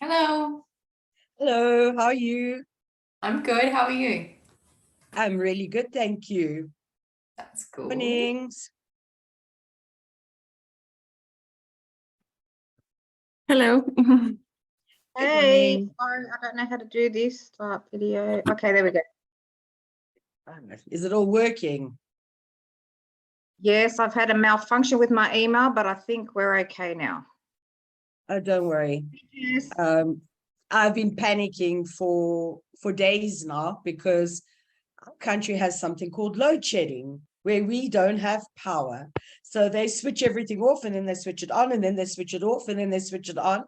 Hello, Hello, how are you? I'm good. How are you? I'm really good, thank you. That's cool. Mornings. Hello. Good Hey, morning. sorry, I don't know how to do this. Start video. Okay, there we go. Is it all working? Yes, I've had a malfunction with my email, but I think we're okay now. Oh, don't worry. Yes. I've been panicking for days now because our country has something called load shedding, where we don't have power. So they switch everything off and then they switch it on and then they switch it off and then they switch it on.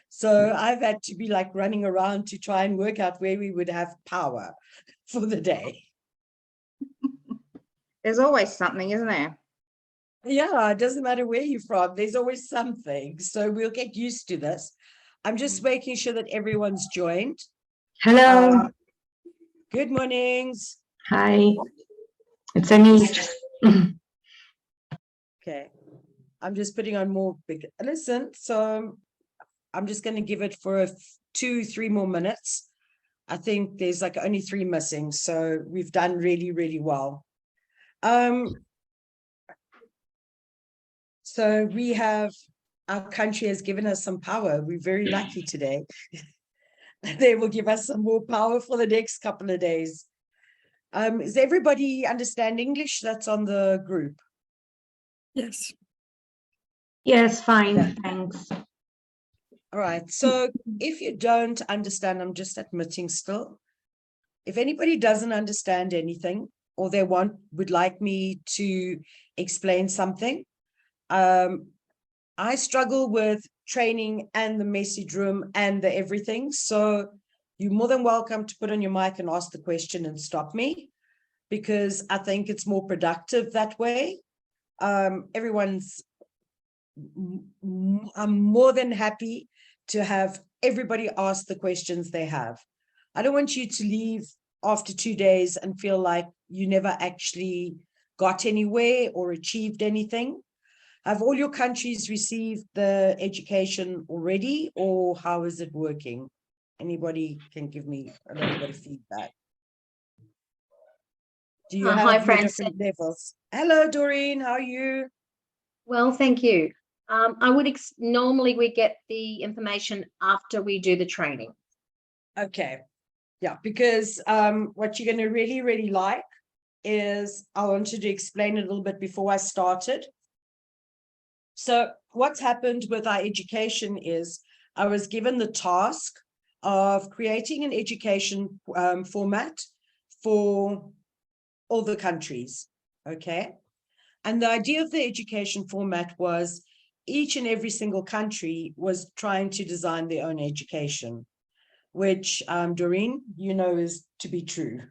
So I've had to be like running around to try and work out where we would have power for the day. There's always something, isn't there? Yeah, it doesn't matter where you're from. There's always something. So we'll get used to this. I'm just making sure that everyone's joined. Hello. Good mornings. Hi. It's Anit. Okay. I'm just putting on more big. Listen, so I'm just going to give it for 2-3 more minutes. I think there's like only 3 missing. So we've done really, really well. So we have, our country has given us some power. We're very lucky today. They will give us some more power for the next couple of days. Does everybody understand English that's on the group? Yes. Yes, fine. Yeah. Thanks. All right. So if you don't understand, I'm just admitting still. If anybody doesn't understand anything or they would like me to explain something, I struggle with training and the message room and the everything. So you're more than welcome to put on your mic and ask the question and stop me, because I think it's more productive that way. I'm more than happy to have everybody ask the questions they have. I don't want you to leave after 2 days and feel like you never actually got anywhere or achieved anything. Have all your countries received the education already, or how is it working? Anybody can give me a little bit of feedback. Do you have Hi, your Francis. different levels? Hello, Doreen, how are you? Well, thank you. I would normally we get the information after we do the training. Okay, yeah, because what you're going to really, really like is, I wanted to explain a little bit before I started. So what's happened with our education is I was given the task of creating an education format for all the countries, okay? And the idea of the education format was each and every single country was trying to design their own education, which, Doreen, you know, is to be true.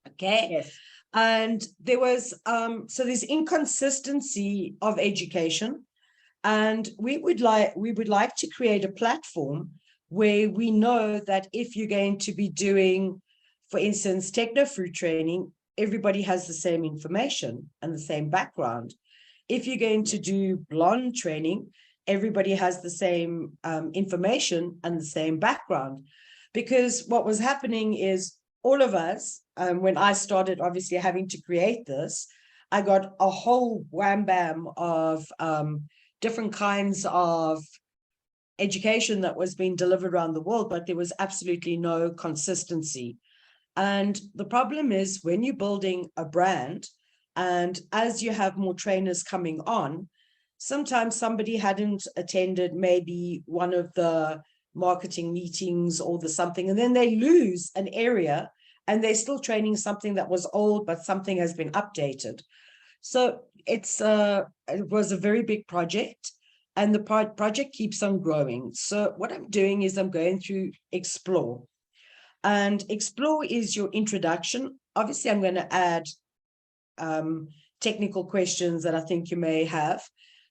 Okay. Yes. And there was, so there's inconsistency of education. And we would like to create a platform where we know that if you're going to be doing, for instance, techno-fruit training, everybody has the same information and the same background. If you're going to do blonde training, everybody has the same information and the same background. Because what was happening is all of us, when I started obviously having to create this, I got a whole wham bam of different kinds of education that was being delivered around the world, but there was absolutely no consistency. And the problem is when you're building a brand, and as you have more trainers coming on, sometimes somebody hadn't attended maybe one of the marketing meetings or the something, and then they lose an area and they're still training something that was old, but something has been updated. So it was a very big project, and the project keeps on growing. So what I'm doing is I'm going through Explore. And Explore is your introduction. Obviously, I'm going to add technical questions that I think you may have,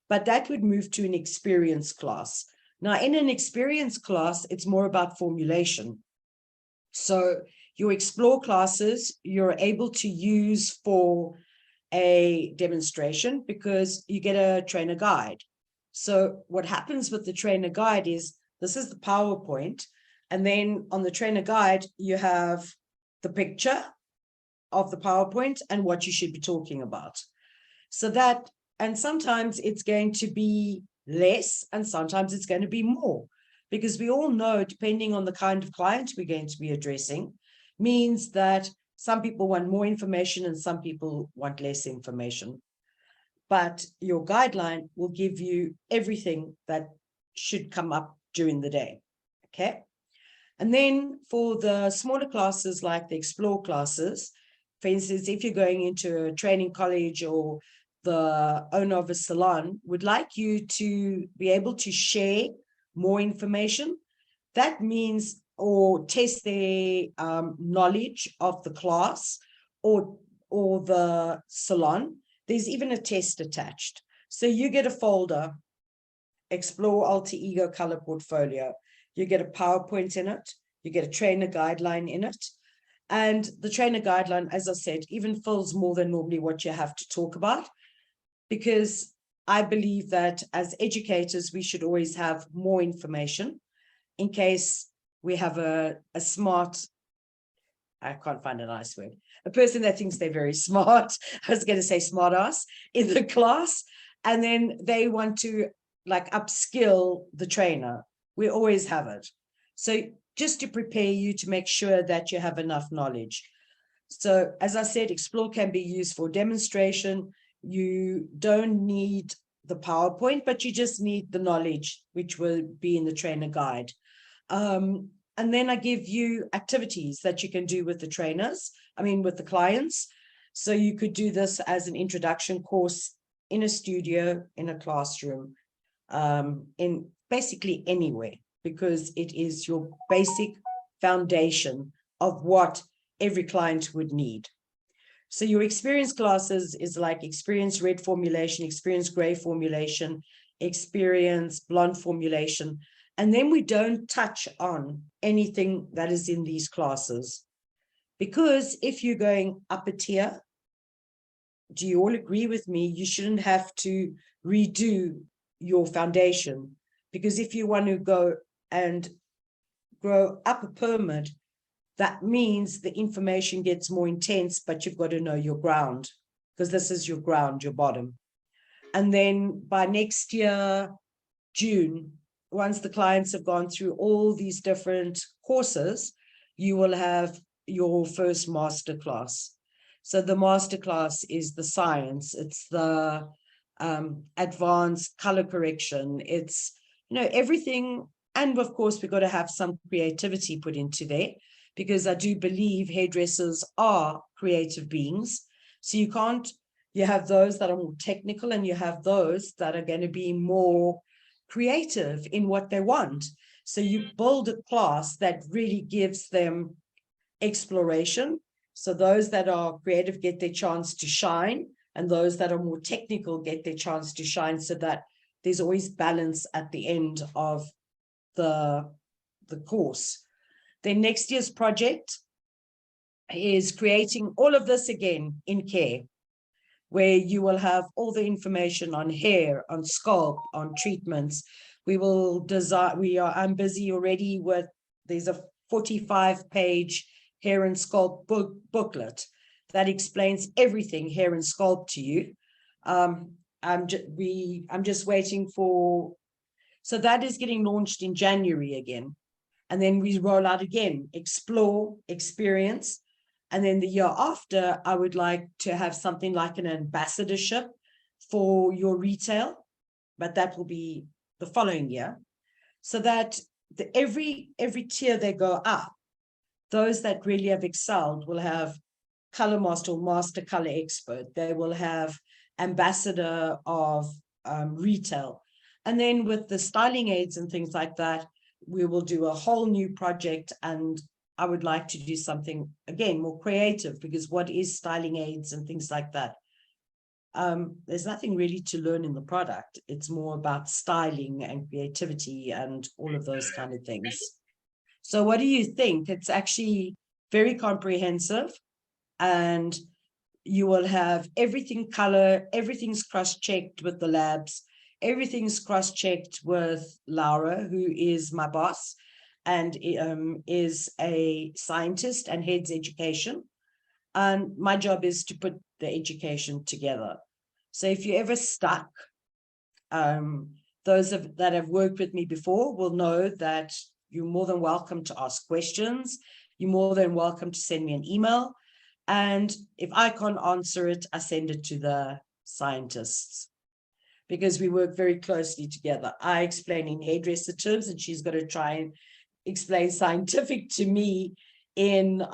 but that would move to an experience class. Now, in an experience class, it's more about formulation. So your Explore classes, you're able to use for a demonstration because you get a trainer guide. So what happens with the trainer guide is this is the PowerPoint. And then on the trainer guide, you have the picture of the PowerPoint and what you should be talking about. So that, and sometimes it's going to be less and sometimes it's going to be more, because we all know, depending on the kind of client we're going to be addressing, means that some people want more information and some people want less information. But your guideline will give you everything that should come up during the day. Okay. And then for the smaller classes, like the Explore classes, for instance, if you're going into a training college or the owner of a salon would like you to be able to share more information, that means, or test their knowledge of the class or the salon, there's even a test attached. So you get a folder, Explore Alter Ego Color Portfolio. You get a PowerPoint in it. You get a trainer guideline in it. And the trainer guideline, as I said, even fills more than normally what you have to talk about, because I believe that as educators, we should always have more information in case we have a smart, I can't find a nice word, a person that thinks they're very smart, I was going to say smart ass, in the class, and then they want to like upskill the trainer. We always have it. So just to prepare you to make sure that you have enough knowledge. So as I said, Explore can be used for demonstration. You don't need the PowerPoint, but you just need the knowledge, which will be in the trainer guide. And then I give you activities that you can do with the trainers, with the clients. So you could do this as an introduction course in a studio, in a classroom, in basically anywhere, because it is your basic foundation of what every client would need. So your experience classes is like experience red formulation, experience gray formulation, experience blonde formulation. And then we don't touch on anything that is in these classes. Because if you're going up a tier, do you all agree with me? You shouldn't have to redo your foundation. Because if you want to go and grow up a pyramid, that means the information gets more intense, but you've got to know your ground, because this is your ground, your bottom. And then by next year, June, once the clients have gone through all these different courses, you will have your first masterclass. So the masterclass is the science, it's the advanced color correction, it's, everything. And of course, we've got to have some creativity put into there, because I do believe hairdressers are creative beings. So you have those that are more technical and you have those that are going to be more creative in what they want. So you build a class that really gives them exploration. So those that are creative get their chance to shine, and those that are more technical get their chance to shine, so that there's always balance at the end of the course. Then next year's project is creating all of this again in care, where you will have all the information on hair, on scalp, on treatments. We will design, I'm busy already with, there's a 45-page hair and scalp booklet that explains everything hair and scalp to you. I'm just waiting for, so that is getting launched in January again. And then we roll out again, Explore, Experience. And then the year after, I would like to have something like an ambassadorship for your retail, but that will be the following year. So that every tier they go up, those that really have excelled will have color master or master color expert. They will have ambassador of retail. And then with the styling aids and things like that, we will do a whole new project. And I would like to do something, again, more creative, because what is styling aids and things like that? There's nothing really to learn in the product. It's more about styling and creativity and all of those kind of things. So what do you think? It's actually very comprehensive, and you will have everything color, everything's cross-checked with the labs. everything's cross-checked with Laura, who is my boss and is a scientist and heads education. And my job is to put the education together. So if you're ever stuck, those that have worked with me before will know that you're more than welcome to ask questions. You're more than welcome to send me an email. And if I can't answer it, I send it to the scientists because we work very closely together. I explain in hairdresser terms and she's got to try and explain scientific to me in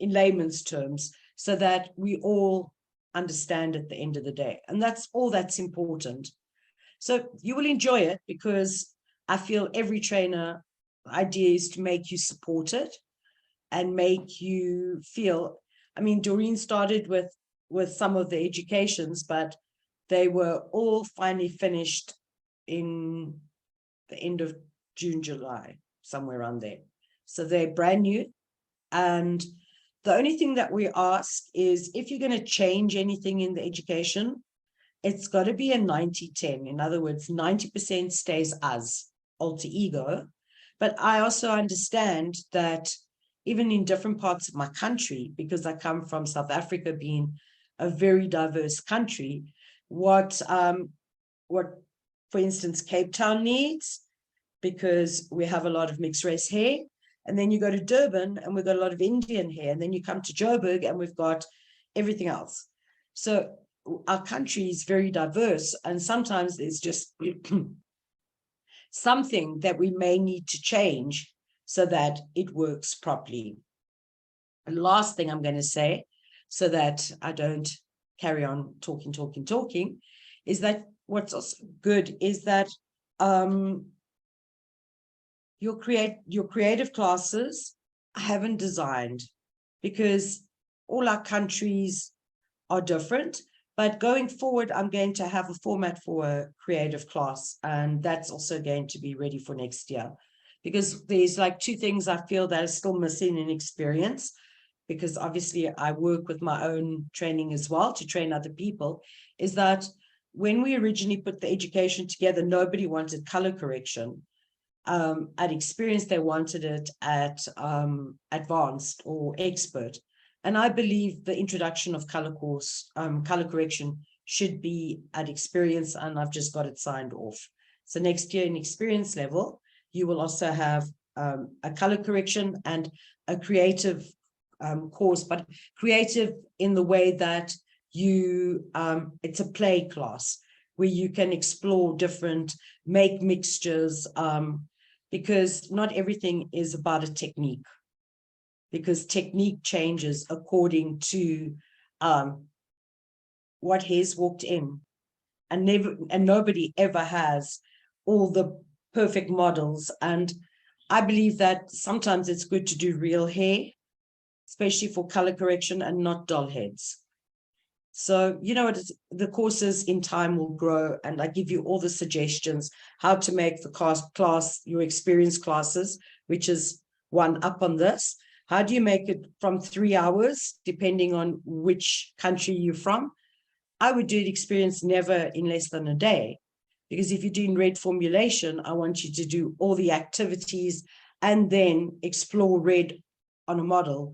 layman's terms so that we all understand at the end of the day. And that's all that's important. So you will enjoy it because I feel every trainer idea is to make you support it and make you feel, I mean, Doreen started with some of the educations, but they were all finally finished in the end of June, July, somewhere around there. So they're brand new. And the only thing that we ask is if you're going to change anything in the education, it's got to be a 90-10. In other words, 90% stays as alter ego. But I also understand that even in different parts of my country, because I come from South Africa being a very diverse country, what for instance, Cape Town needs, because we have a lot of mixed race hair. And then you go to Durban and we've got a lot of Indian hair. And then you come to Joburg and we've got everything else. So our country is very diverse. And sometimes there's just something that we may need to change so that it works properly. And last thing I'm going to say, so that I don't carry on talking, is that what's also good is that your creative classes I haven't designed because all our countries are different. But going forward, I'm going to have a format for a creative class, and that's also going to be ready for next year. Because there's like two things I feel that are still missing in experience, because obviously I work with my own training as well to train other people, is that when we originally put the education together, nobody wanted color correction. At experience, they wanted it at advanced or expert. And I believe the introduction of color correction should be at experience, and I've just got it signed off. So next year in experience level, you will also have a color correction and a creative course, but creative in the way that you, it's a play class where you can explore different, make mixtures, because not everything is about a technique. Because technique changes according to what has walked in, and nobody ever has all the perfect models. And I believe that sometimes it's good to do real hair, especially for color correction, and not doll heads. So, you know, the courses in time will grow, and I give you all the suggestions how to make the class, your experience classes, which is one up on this. How do you make it from 3 hours, depending on which country you're from? I would do it experience never in less than a day, because if you're doing red formulation, I want you to do all the activities and then explore red on a model.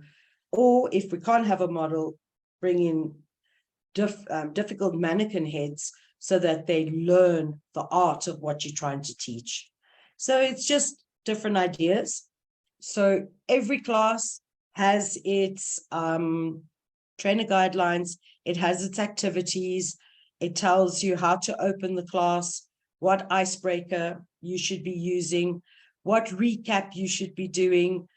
Or if we can't have a model, bring in difficult mannequin heads so that they learn the art of what you're trying to teach. So it's just different ideas. So every class has its trainer guidelines, it has its activities, it tells you how to open the class, what icebreaker you should be using, what recap you should be doing,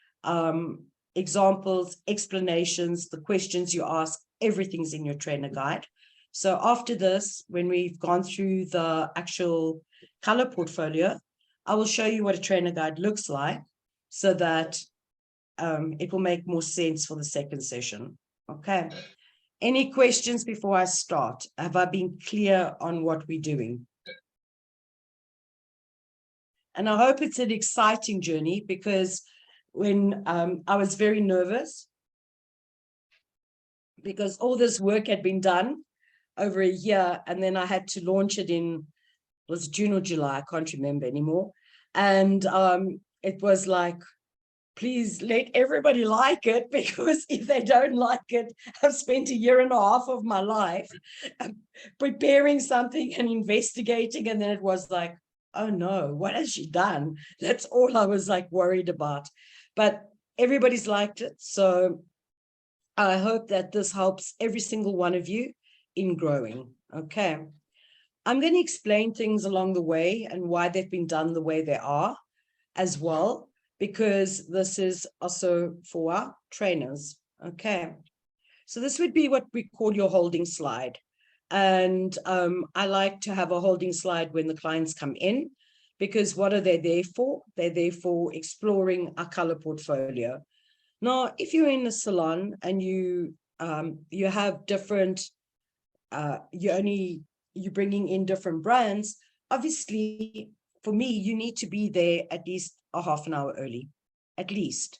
examples, explanations, the questions you ask, everything's in your trainer guide. So after this, when we've gone through the actual color portfolio, I will show you what a trainer guide looks like, so that it will make more sense for the second session. Okay. Any questions before I start? Have I been clear on what we're doing? And I hope it's an exciting journey, because when I was very nervous, because all this work had been done over a year, and then I had to launch it in was June or July, I can't remember anymore. And it was like, please let everybody like it, because if they don't like it, I've spent 1.5 years of my life preparing something and investigating. And then it was like, oh no, what has she done? That's all I was like worried about. But everybody's liked it. So I hope that this helps every single one of you in growing. Okay. I'm going to explain things along the way and why they've been done the way they are as well, because this is also for our trainers. Okay. So this would be what we call your holding slide. And I like to have a holding slide when the clients come in, because what are they there for? They're there for exploring our color portfolio. Now, if you're in a salon and you have different, you're bringing in different brands, obviously, for me, you need to be there at least a half an hour early, at least.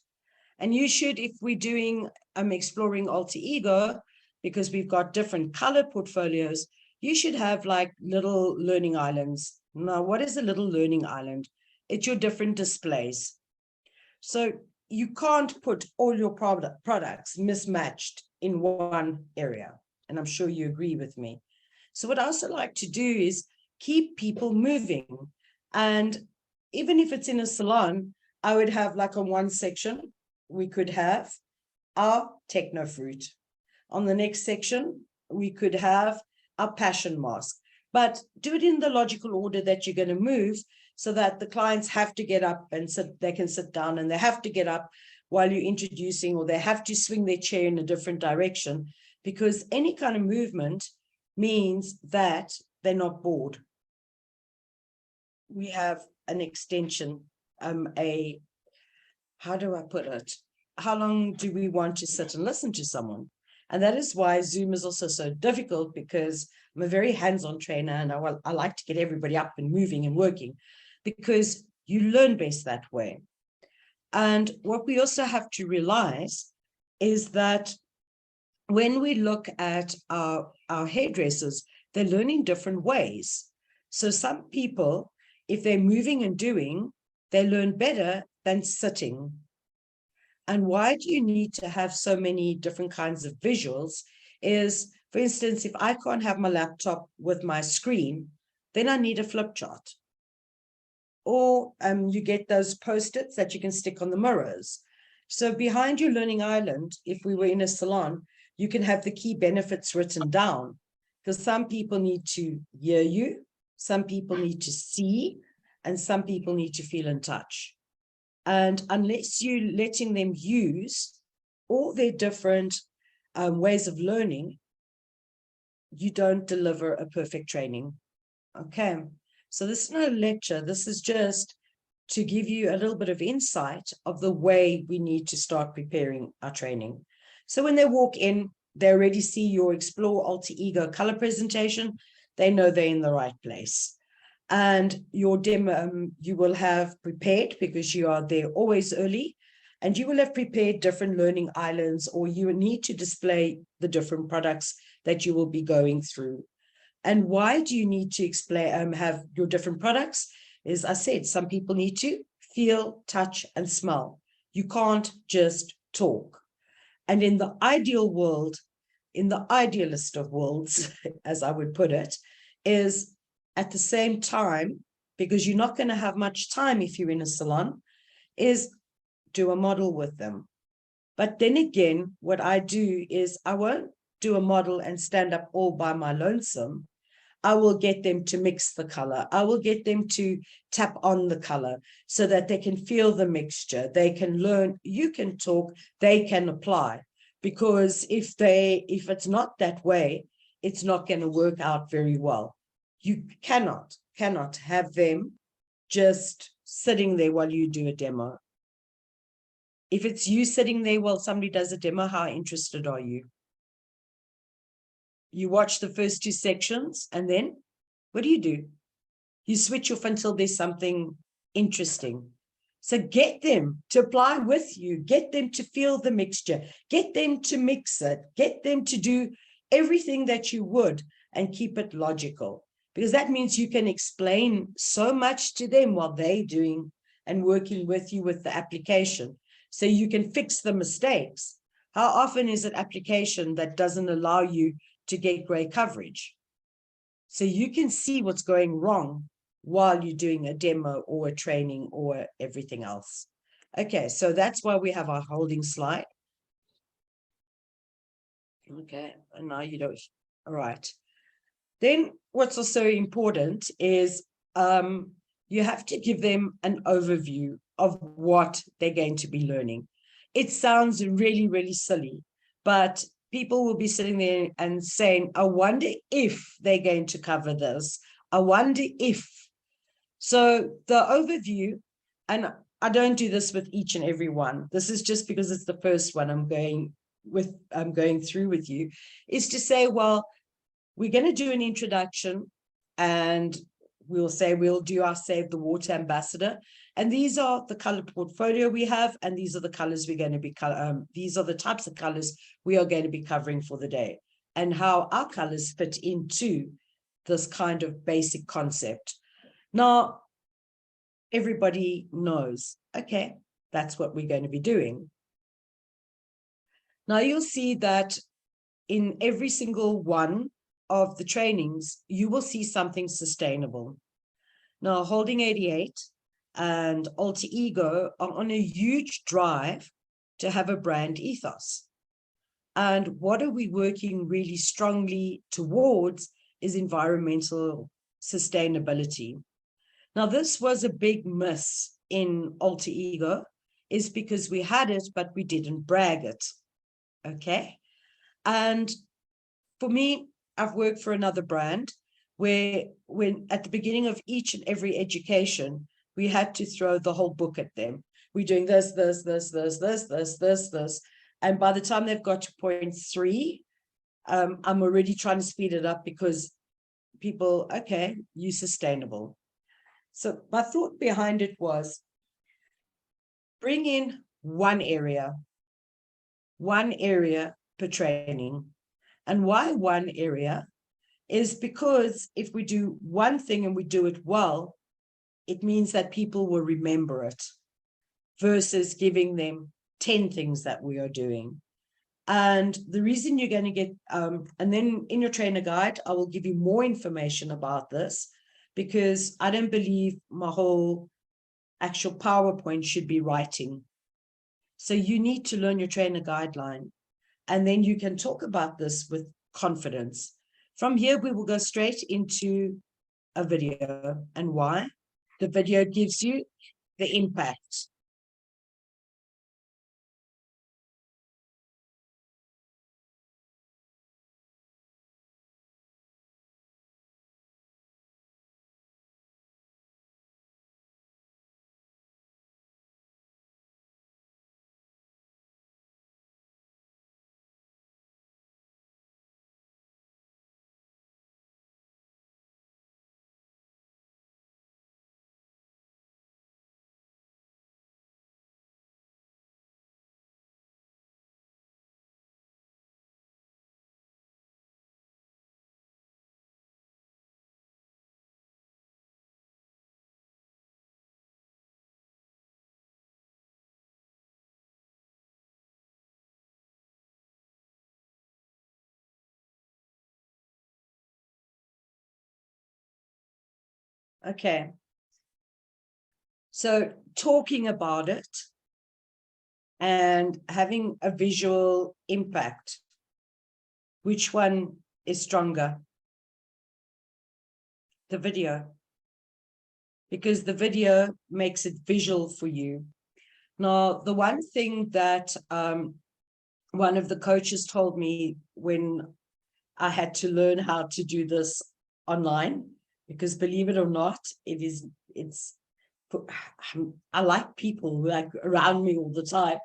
And you should, if we're doing, exploring alter ego, because we've got different color portfolios, you should have like little learning islands. Now, what is a little learning island? It's your different displays. So you can't put all your products mismatched in one area. And I'm sure you agree with me. So what I also like to do is keep people moving. And even if it's in a salon, I would have like on one section, we could have our techno fruit. On the next section, we could have our passion mask, but do it in the logical order that you're going to move, so that the clients have to get up and sit, they can sit down, and they have to get up while you're introducing, or they have to swing their chair in a different direction, because any kind of movement means that they're not bored. We have an extension, how do I put it? How long do we want to sit and listen to someone? And that is why Zoom is also so difficult, because I'm a very hands-on trainer, and I like to get everybody up and moving and working, because you learn best that way. And what we also have to realize is that when we look at our hairdressers, they're learning different ways. So some people, if they're moving and doing, they learn better than sitting. And why do you need to have so many different kinds of visuals is, for instance, if I can't have my laptop with my screen, then I need a flip chart. Or you get those post-its that you can stick on the mirrors. So behind your learning island, if we were in a salon, you can have the key benefits written down, because some people need to hear you, some people need to see, and some people need to feel and touch. And unless you're letting them use all their different ways of learning, you don't deliver a perfect training. Okay, so this is no lecture. This is just to give you a little bit of insight of the way we need to start preparing our training. So when they walk in, they already see your Explore Alter Ego color presentation. They know they're in the right place. And your demo you will have prepared, because you are there always early, and you will have prepared different learning islands, or you need to display the different products that you will be going through. And why do you need to explain, have your different products? As I said, some people need to feel, touch, and smell. You can't just talk. And in the ideal world, in the idealist of worlds, as I would put it, is at the same time, because you're not going to have much time if you're in a salon, is do a model with them. But then again, what I do is I won't do a model and stand up all by my lonesome. I will get them to mix the color. I will get them to tap on the color so that they can feel the mixture. They can learn, you can talk, they can apply. Because if it's not that way, it's not going to work out very well. You cannot have them just sitting there while you do a demo. If it's you sitting there while somebody does a demo, how interested are you? You watch the first 2 sections, and then what do? You switch off until there's something interesting. So get them to apply with you, get them to feel the mixture, get them to mix it, get them to do everything that you would, and keep it logical. because that means you can explain so much to them while they're doing and working with you with the application. So you can fix the mistakes. How often is an application that doesn't allow you to get great coverage? So you can see what's going wrong while you're doing a demo or a training or everything else. Okay, so that's why we have our holding slide. Okay, and now you don't, all right. Then what's also important is you have to give them an overview of what they're going to be learning. It sounds really, really silly, but people will be sitting there and saying, I wonder if they're going to cover this. I wonder if. So the overview, and I don't do this with each and every one. This is just because it's the first one I'm going through with you, is to say, well, we're going to do an introduction and we'll say we'll do our Save the Water Ambassador. And these are the color portfolio we have, and these are the colors we're going to be, these are the types of colors we are going to be covering for the day, and how our colors fit into this kind of basic concept. Now, everybody knows, okay, that's what we're going to be doing. Now you'll see that in every single one of the trainings, you will see something sustainable. Now, Holding 88 and Alter Ego are on a huge drive to have a brand ethos. And what are we working really strongly towards is environmental sustainability. Now, this was a big miss in Alter Ego, is because we had it, but we didn't brag it. Okay. And for me, I've worked for another brand where when at the beginning of each and every education, we had to throw the whole book at them. We're doing this. And by the time they've got to point 3, I'm already trying to speed it up because people, okay, you're sustainable. So my thought behind it was bring in one area per training. And why one area is because if we do one thing and we do it well, it means that people will remember it versus giving them 10 things that we are doing. And the reason you're going to get, and then in your trainer guide, I will give you more information about this, because I don't believe my whole actual PowerPoint should be writing. So you need to learn your trainer guideline, and then you can talk about this with confidence. From here, we will go straight into a video. And why? The video gives you the impact. Okay. So talking about it and having a visual impact, which one is stronger? The video, because the video makes it visual for you. Now, the one thing that one of the coaches told me when I had to learn how to do this online, because believe it or not, I like people like around me all the time.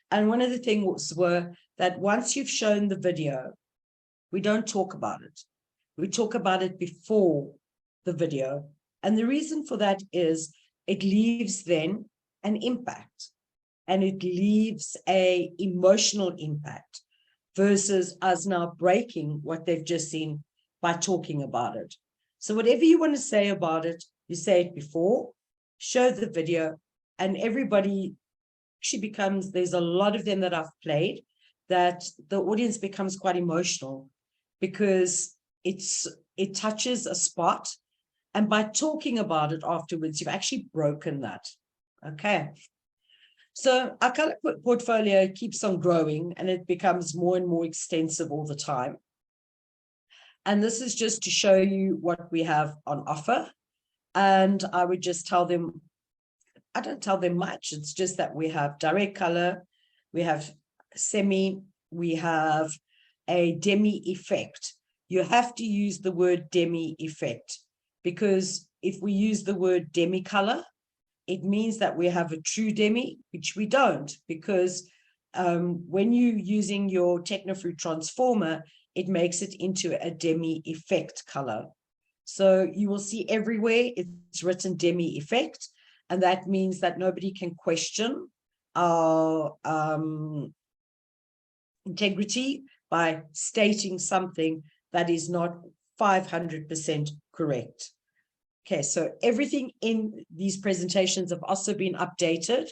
And one of the things were that once you've shown the video, we don't talk about it. We talk about it before the video. And the reason for that is it leaves then an impact, and it leaves a emotional impact versus us now breaking what they've just seen by talking about it. So whatever you want to say about it, you say it before, show the video, and everybody actually becomes, there's a lot of them that I've played, that the audience becomes quite emotional because it touches a spot. And by talking about it afterwards, you've actually broken that. Okay. So our color portfolio keeps on growing and it becomes more and more extensive all the time. And this is just to show you what we have on offer. And I would just tell them, I don't tell them much. It's just that we have direct color, we have semi, we have a demi effect. You have to use the word demi effect, because if we use the word demi color, it means that we have a true demi, which we don't, because when you're using your Technofruit transformer, it makes it into a demi effect color. So you will see everywhere it's written demi effect, and that means that nobody can question our integrity by stating something that is not 500% correct. Okay, so everything in these presentations have also been updated.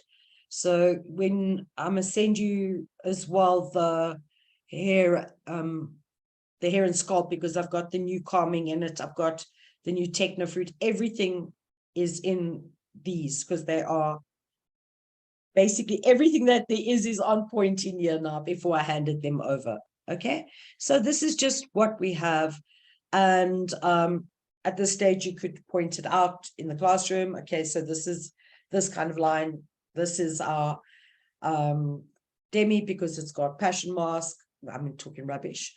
So when I'm gonna send you as well the hair and scalp, because I've got the new calming in it, I've got the new Technofruit, everything is in these, because they are basically everything that there is on point in here now before I handed them over. Okay, so this is just what we have. And at this stage, you could point it out in the classroom. Okay, so this is this kind of line. This is our demi, because it's got passion mask. I'm talking rubbish.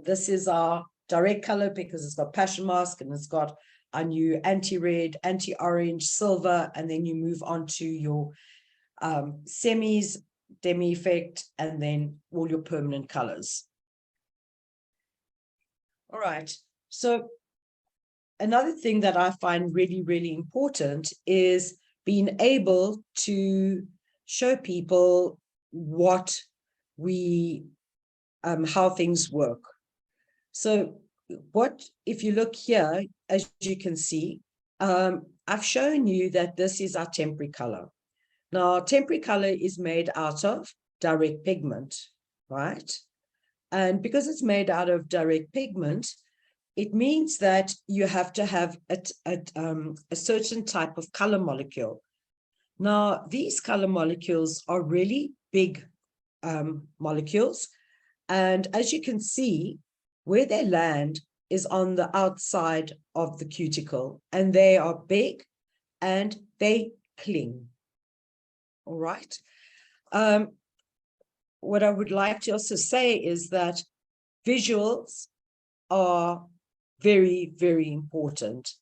This is our direct color, because it's got passion mask, and it's got a new anti-red, anti-orange, silver, and then you move on to your semis, demi effect, and then all your permanent colors. All right, so another thing that I find really, really important is being able to show people what we, how things work. So what, if you look here, as you can see, I've shown you that this is our temporary color. Now, temporary color is made out of direct pigment, right? And because it's made out of direct pigment, it means that you have to have a certain type of color molecule. Now, these color molecules are really big molecules. And as you can see, where they land is on the outside of the cuticle, and they are big and they cling. All right. What I would like to also say is that visuals are very, very important,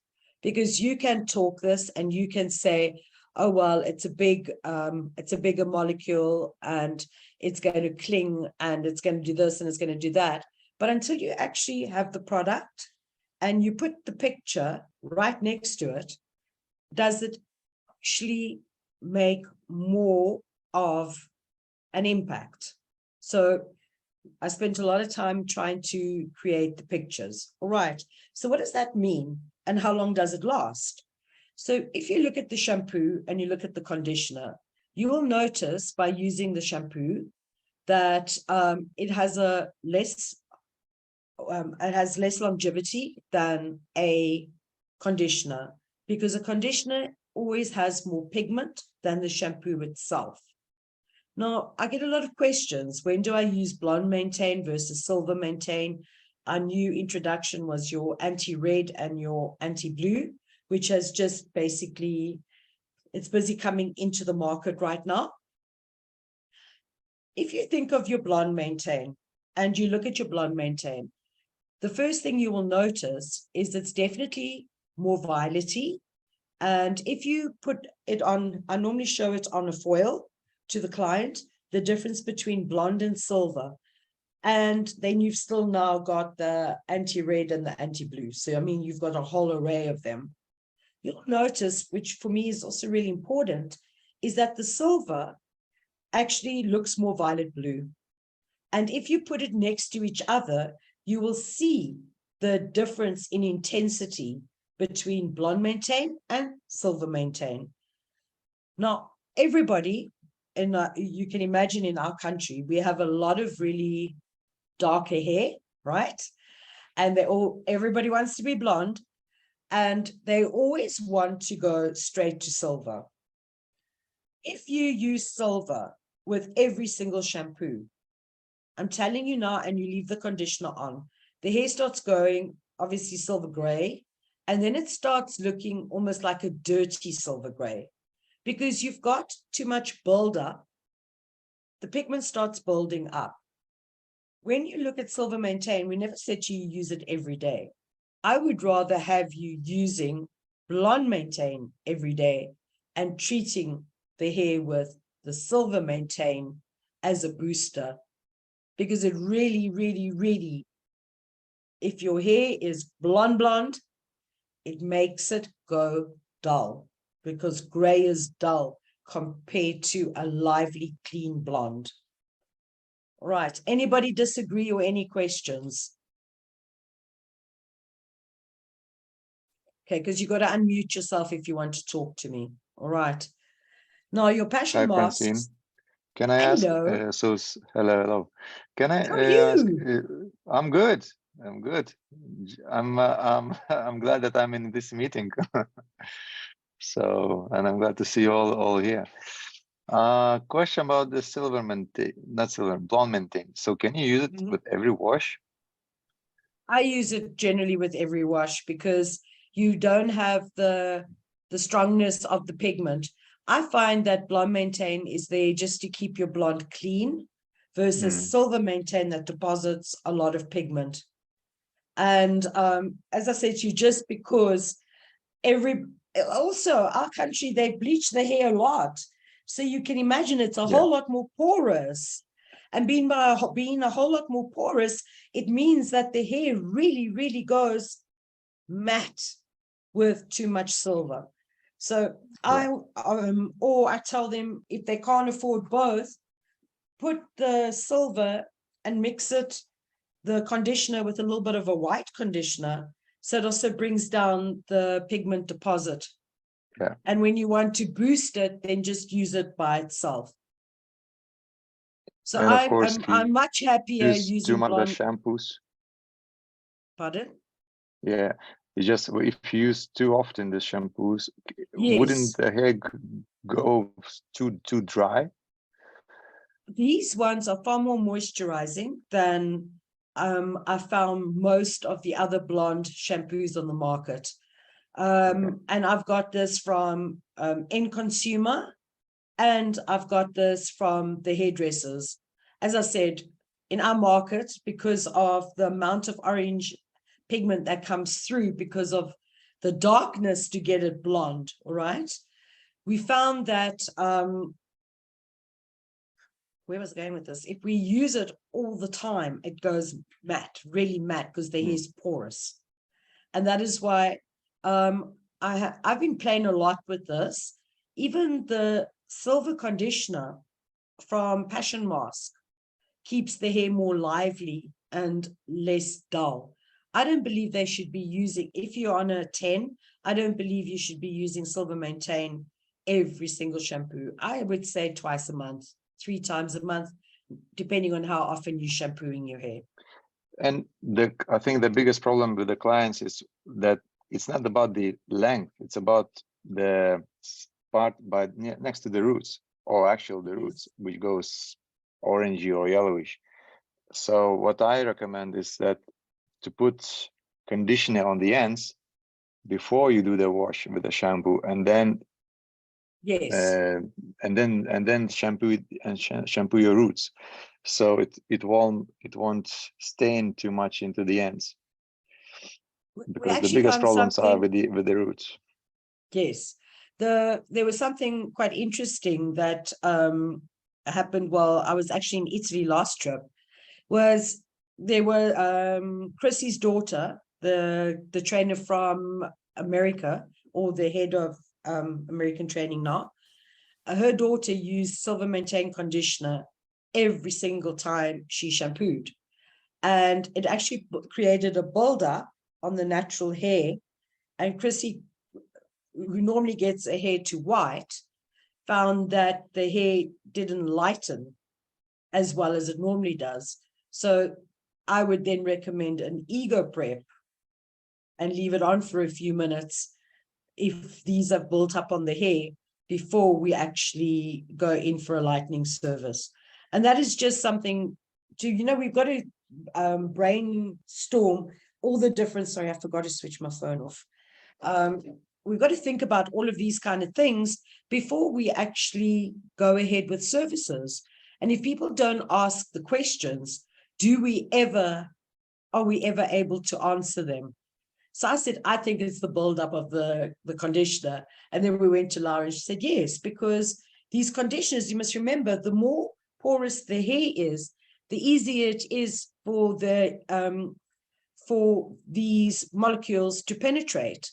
because you can talk this and you can say, oh, well, it's a bigger molecule and it's going to cling and it's going to do this and it's going to do that. But until you actually have the product and you put the picture right next to it, does it actually make more of an impact? So I spent a lot of time trying to create the pictures. All right, so what does that mean and how long does it last? So if you look at the shampoo and you look at the conditioner, you will notice by using the shampoo that it has less longevity than a conditioner, because a conditioner always has more pigment than the shampoo itself. Now, I get a lot of questions. When do I use blonde maintain versus silver maintain? Our new introduction was your anti-red and your anti-blue, which has just basically, it's busy coming into the market right now. If you think of your blonde maintain and you look at your blonde maintain, the first thing you will notice is it's definitely more violety. And if you put it on, I normally show it on a foil to the client, the difference between blonde and silver. And then you've still now got the anti-red and the anti-blue. So, I mean, you've got a whole array of them. You'll notice, which for me is also really important, is that the silver actually looks more violet blue. And if you put it next to each other, you will see the difference in intensity between blonde maintain and silver maintain. Now, everybody, and you can imagine in our country, we have a lot of really darker hair, right? And everybody wants to be blonde, and they always want to go straight to silver. If you use silver with every single shampoo, I'm telling you now, and you leave the conditioner on, the hair starts going obviously silver gray, and then it starts looking almost like a dirty silver gray because you've got too much buildup. The pigment starts building up. When you look at silver maintain, we never said you use it every day. I would rather have you using blonde maintain every day and treating the hair with the silver maintain as a booster, because it really, really, really, if your hair is blonde, it makes it go dull, because gray is dull compared to a lively, clean blonde. All right. Anybody disagree or any questions? Okay, because you got to unmute yourself if you want to talk to me. All right. Now, your passion Hi, masks. Francine. Can I ask? Hello. Hello. Can I How are ask? you? I'm good. I'm good. I'm glad that I'm in this meeting. So, and I'm glad to see you all here. Question about the silver maintain, not silver, blonde maintain. So, can you use it with every wash? I use it generally with every wash because you don't have the strongness of the pigment. I find that blonde maintain is there just to keep your blonde clean versus silver maintain that deposits a lot of pigment. And as I said to you, just because also our country, they bleach the hair a lot. So you can imagine it's a whole lot more porous. And being a whole lot more porous, it means that the hair really, really goes matte with too much silver. So or I tell them if they can't afford both, put the silver and mix it, the conditioner, with a little bit of a white conditioner. So it also brings down the pigment deposit. Yeah. And when you want to boost it, then just use it by itself. So And of course, I'm much happier use using too much blonde. shampoos. Pardon? Yeah, it's just if you use too often the shampoos, Yes. wouldn't the hair go too dry? These ones are far more moisturizing than I found most of the other blonde shampoos on the market. And I've got this from End Consumer, and I've got this from the hairdressers. As I said, in our market, because of the amount of orange pigment that comes through because of the darkness to get it blonde, all right? We found that, where was I going with this? If we use it all the time, it goes matte, really matte, because the hair is porous. And that is why I've been playing a lot with this. Even the silver conditioner from Passion Mask keeps the hair more lively and less dull. I don't believe they should be using, if you're on a 10, I don't believe you should be using silver maintain every single shampoo. I would say twice a month, 3 times a month, depending on how often you're shampooing your hair. And I think the biggest problem with the clients is that it's not about the length, it's about the part next to the roots, or actually the roots, which goes orangey or yellowish. So what I recommend is that to put conditioner on the ends before you do the wash with the shampoo, and then and then shampoo it and shampoo your roots, so it won't stain too much into the ends, because the biggest problems are with the roots. Yes, there was something quite interesting that happened while I was actually in Italy last trip. Was there were Chrissy's daughter, the trainer from America, or the head of American training now. Her daughter used silver maintain conditioner every single time she shampooed, and it actually created a buildup on the natural hair, and Chrissy, who normally gets a hair to white, found that the hair didn't lighten as well as it normally does. So I would then recommend an ego prep and leave it on for a few minutes if these are built up on the hair before we actually go in for a lightening service. And that is just something to, you know, we've got to brainstorm all the different, sorry, I forgot to switch my phone off. We've got to think about all of these kind of things before we actually go ahead with services. And if people don't ask the questions, are we ever able to answer them? So I said, I think it's the buildup of the conditioner. And then we went to Laura and she said, yes, because these conditioners, you must remember, the more porous the hair is, the easier it is for these molecules to penetrate.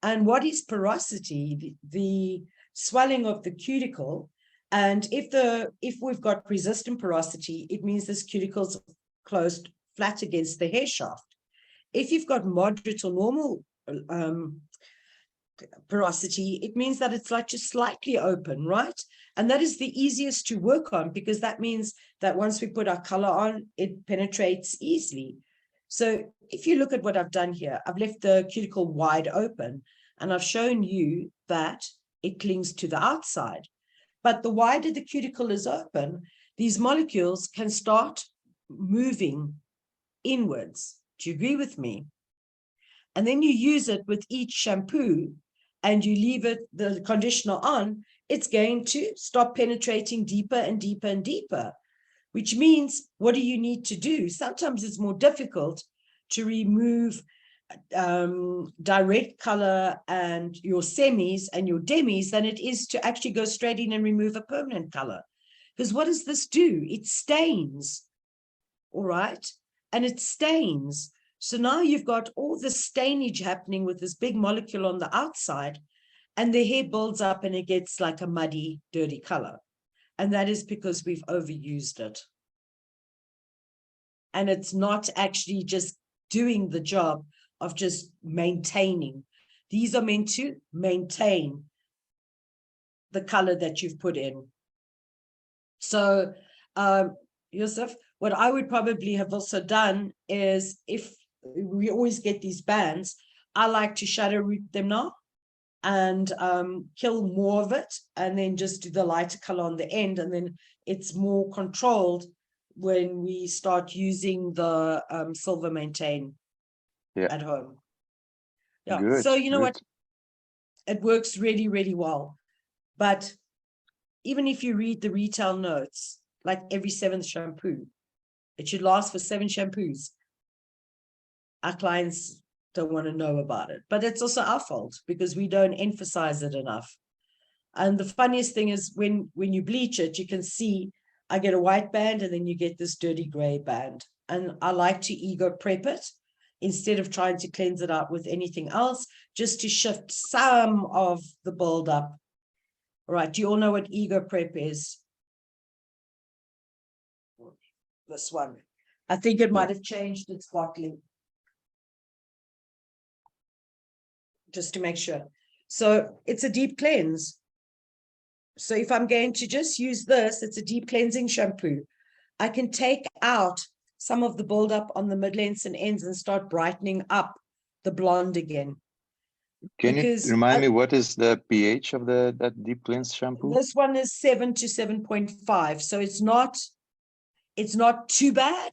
And what is porosity? The swelling of the cuticle. And if we've got resistant porosity, it means this cuticle's closed flat against the hair shaft. If you've got moderate or normal porosity, it means that it's like just slightly open, right? And that is the easiest to work on, because that means that once we put our color on, it penetrates easily. So if you look at what I've done here, I've left the cuticle wide open and I've shown you that it clings to the outside. But the wider the cuticle is open, these molecules can start moving inwards. Do you agree with me? And then you use it with each shampoo and you leave the conditioner on, it's going to start penetrating deeper and deeper and deeper, which means, what do you need to do? Sometimes it's more difficult to remove direct color and your semis and your demis than it is to actually go straight in and remove a permanent color. Because what does this do? It stains, all right? And it stains. So now you've got all the stainage happening with this big molecule on the outside, and the hair builds up and it gets like a muddy, dirty color. And that is because we've overused it. And it's not actually just doing the job of just maintaining. These are meant to maintain the color that you've put in. So, Yusuf, what I would probably have also done is, if we always get these bands, I like to shadow root them now and kill more of it, and then just do the lighter color on the end, and then it's more controlled when we start using the silver maintain at home. Yeah. Good, so you know good. what? It works really, really well. But even if you read the retail notes, like every 7th shampoo, it should last for 7 shampoos. Our clients don't want to know about it, but it's also our fault because we don't emphasize it enough. And the funniest thing is when you bleach it, you can see I get a white band and then you get this dirty gray band. And I like to ego prep it instead of trying to cleanse it out with anything else, just to shift some of the buildup. All right, do you all know what ego prep is? This one. I think it might have changed its bottling. Just to make sure. So it's a deep cleanse. So if I'm going to just use this, it's a deep cleansing shampoo. I can take out some of the buildup on the mid-lengths and ends and start brightening up the blonde again. Can you remind me what is the pH of that deep cleanse shampoo? This one is 7 to 7.5. So it's not too bad.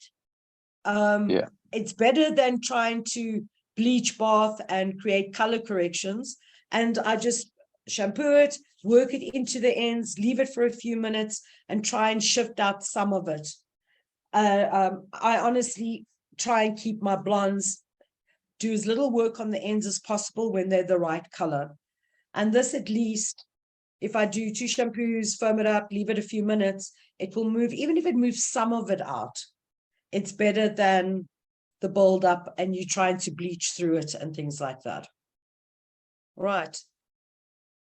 It's better than trying to bleach bath and create color corrections. And I just shampoo it, work it into the ends, leave it for a few minutes and try and shift out some of it. I honestly try and keep my blondes, do as little work on the ends as possible when they're the right color. And this, at least, if I do 2 shampoos, foam it up, leave it a few minutes, it will move. Even if it moves some of it out, it's better than the build up and you trying to bleach through it and things like that. Right.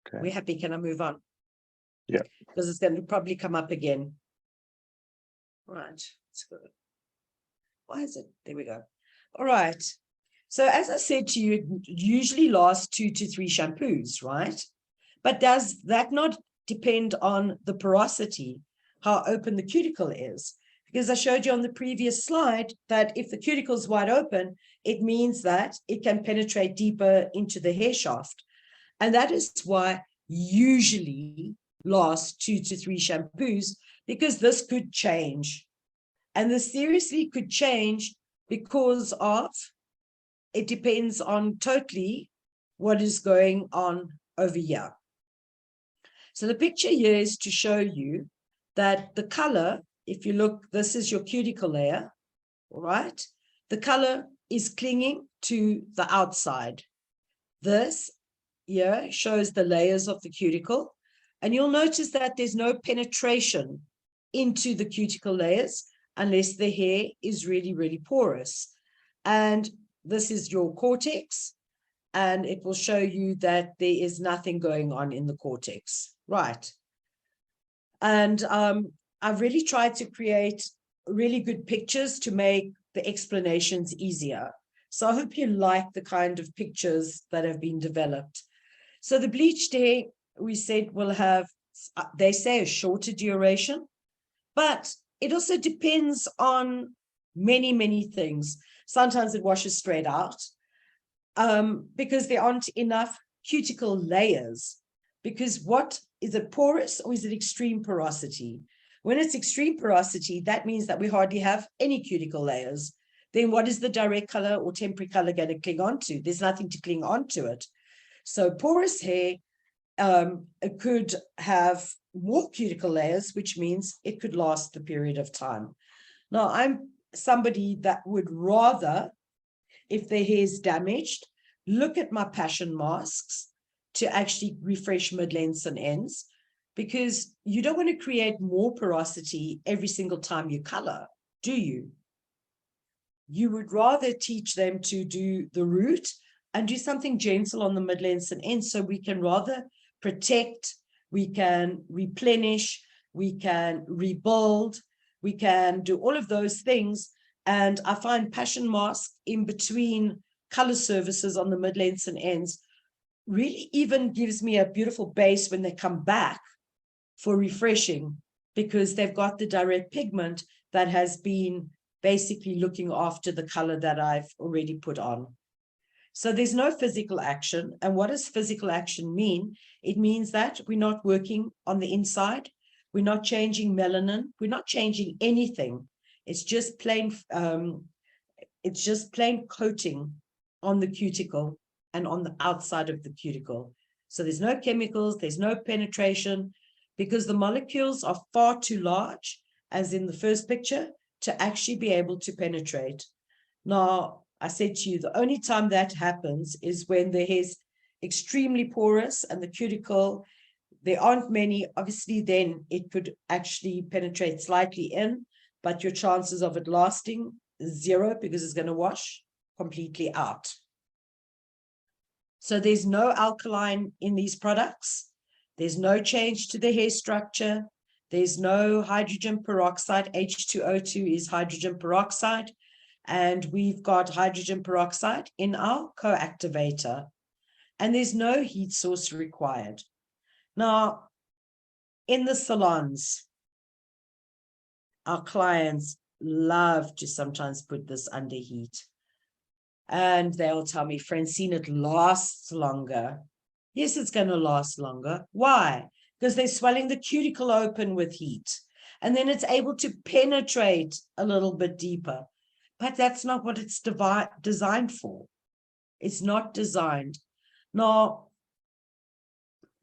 Okay. We're happy. Can I move on? Yeah. Because it's going to probably come up again. Right. Let's go. Why is it? There we go. All right. So as I said to you, it usually lasts 2 to 3 shampoos, right? But does that not depend on the porosity, how open the cuticle is? Because I showed you on the previous slide that if the cuticle is wide open, it means that it can penetrate deeper into the hair shaft. And that is why usually lasts 2 to 3 shampoos, because this could change. And this seriously could change because of, it depends on totally what is going on over here. So the picture here is to show you that the color, if you look, this is your cuticle layer, all right? The color is clinging to the outside. This here shows the layers of the cuticle, and you'll notice that there's no penetration into the cuticle layers unless the hair is really, really porous. And this is your cortex, and it will show you that there is nothing going on in the cortex, right? And I've really tried to create really good pictures to make the explanations easier. So I hope you like the kind of pictures that have been developed. So the bleached hair, we said, will have, they say, a shorter duration, but it also depends on many, many things. Sometimes it washes straight out because there aren't enough cuticle layers. Because what is it, porous or is it extreme porosity? When it's extreme porosity, that means that we hardly have any cuticle layers. Then what is the direct color or temporary color going to cling onto? There's nothing to cling onto it. So porous hair, it could have more cuticle layers, which means it could last a period of time. Now, I'm somebody that would rather, if their hair is damaged, look at my passion masks to actually refresh mid-lengths and ends, because you don't want to create more porosity every single time you color, do you? You would rather teach them to do the root and do something gentle on the mid-lengths and ends, so we can rather protect, we can replenish, we can rebuild, we can do all of those things. And I find passion mask in between color services on the mid-lengths and ends really even gives me a beautiful base when they come back for refreshing, because they've got the direct pigment that has been basically looking after the color that I've already put on. So there's no physical action. And what does physical action mean? It means that we're not working on the inside. We're not changing melanin. We're not changing anything. It's just plain coating on the cuticle and on the outside of the cuticle. So there's no chemicals, there's no penetration, because the molecules are far too large, as in the first picture, to actually be able to penetrate. Now, I said to you, the only time that happens is when the hair is extremely porous and the cuticle, there aren't many, obviously then it could actually penetrate slightly in, but your chances of it lasting is 0, because it's going to wash completely out. So there's no alkaline in these products. There's no change to the hair structure. There's no hydrogen peroxide. H2O2 is hydrogen peroxide. And we've got hydrogen peroxide in our co-activator. And there's no heat source required. Now, in the salons, our clients love to sometimes put this under heat. And they'll tell me, Francine, it lasts longer. Yes, it's going to last longer. Why? Because they're swelling the cuticle open with heat. And then it's able to penetrate a little bit deeper. But that's not what it's designed for. It's not designed. Now,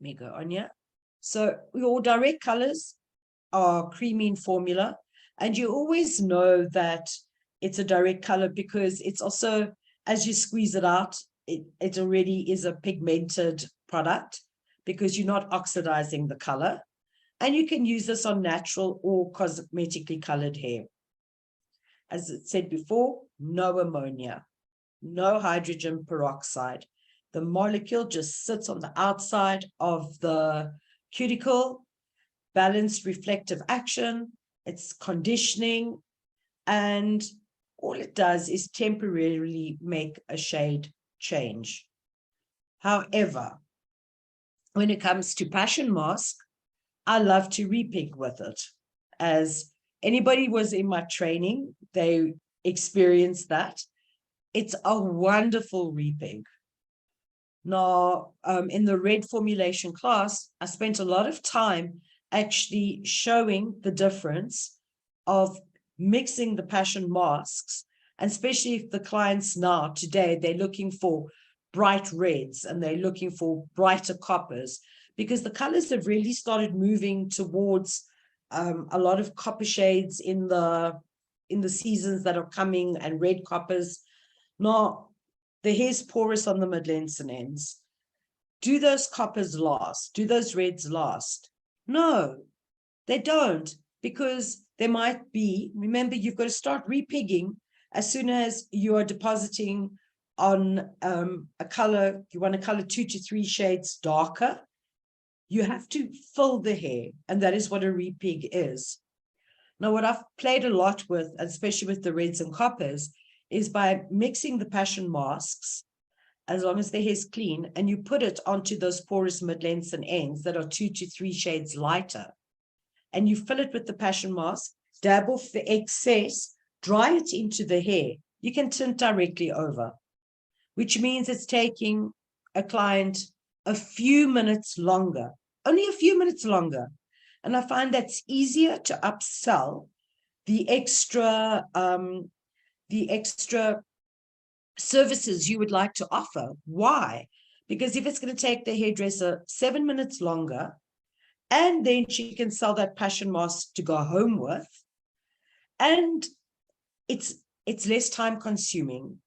let me go on here. So your direct colors are creamy in formula. And you always know that it's a direct color because it's also, as you squeeze it out, it already is a pigmented product because you're not oxidizing the color. And you can use this on natural or cosmetically colored hair. As it said before, no ammonia, no hydrogen peroxide. The molecule just sits on the outside of the cuticle, balanced reflective action, it's conditioning, and all it does is temporarily make a shade change. However, when it comes to passion mask, I love to repig with it. As anybody was in my training, they experienced that. It's a wonderful repig. Now, in the red formulation class, I spent a lot of time actually showing the difference of mixing the passion masks, and especially if the clients now today, they're looking for bright reds and they're looking for brighter coppers, because the colors have really started moving towards a lot of copper shades in the seasons that are coming, and red coppers. Now, the hair's porous on the mid-lengths and ends. Do those coppers last? Do those reds last? No, they don't, because there might be, remember, you've got to start repigging as soon as you are depositing on a color. You want a color 2 to 3 shades darker. You have to fill the hair, and that is what a repig is. Now, what I've played a lot with, especially with the reds and coppers, is by mixing the passion masks, as long as the hair's clean, and you put it onto those porous mid-lengths and ends that are 2 to 3 shades lighter. And you fill it with the passion mask, dab off the excess, dry it into the hair. You can tint directly over, which means it's taking a client a few minutes longer, only a few minutes longer. And I find that's easier to upsell the extra services you would like to offer. Why? Because if it's going to take the hairdresser 7 minutes longer, and then she can sell that passion mask to go home with, and it's less time consuming,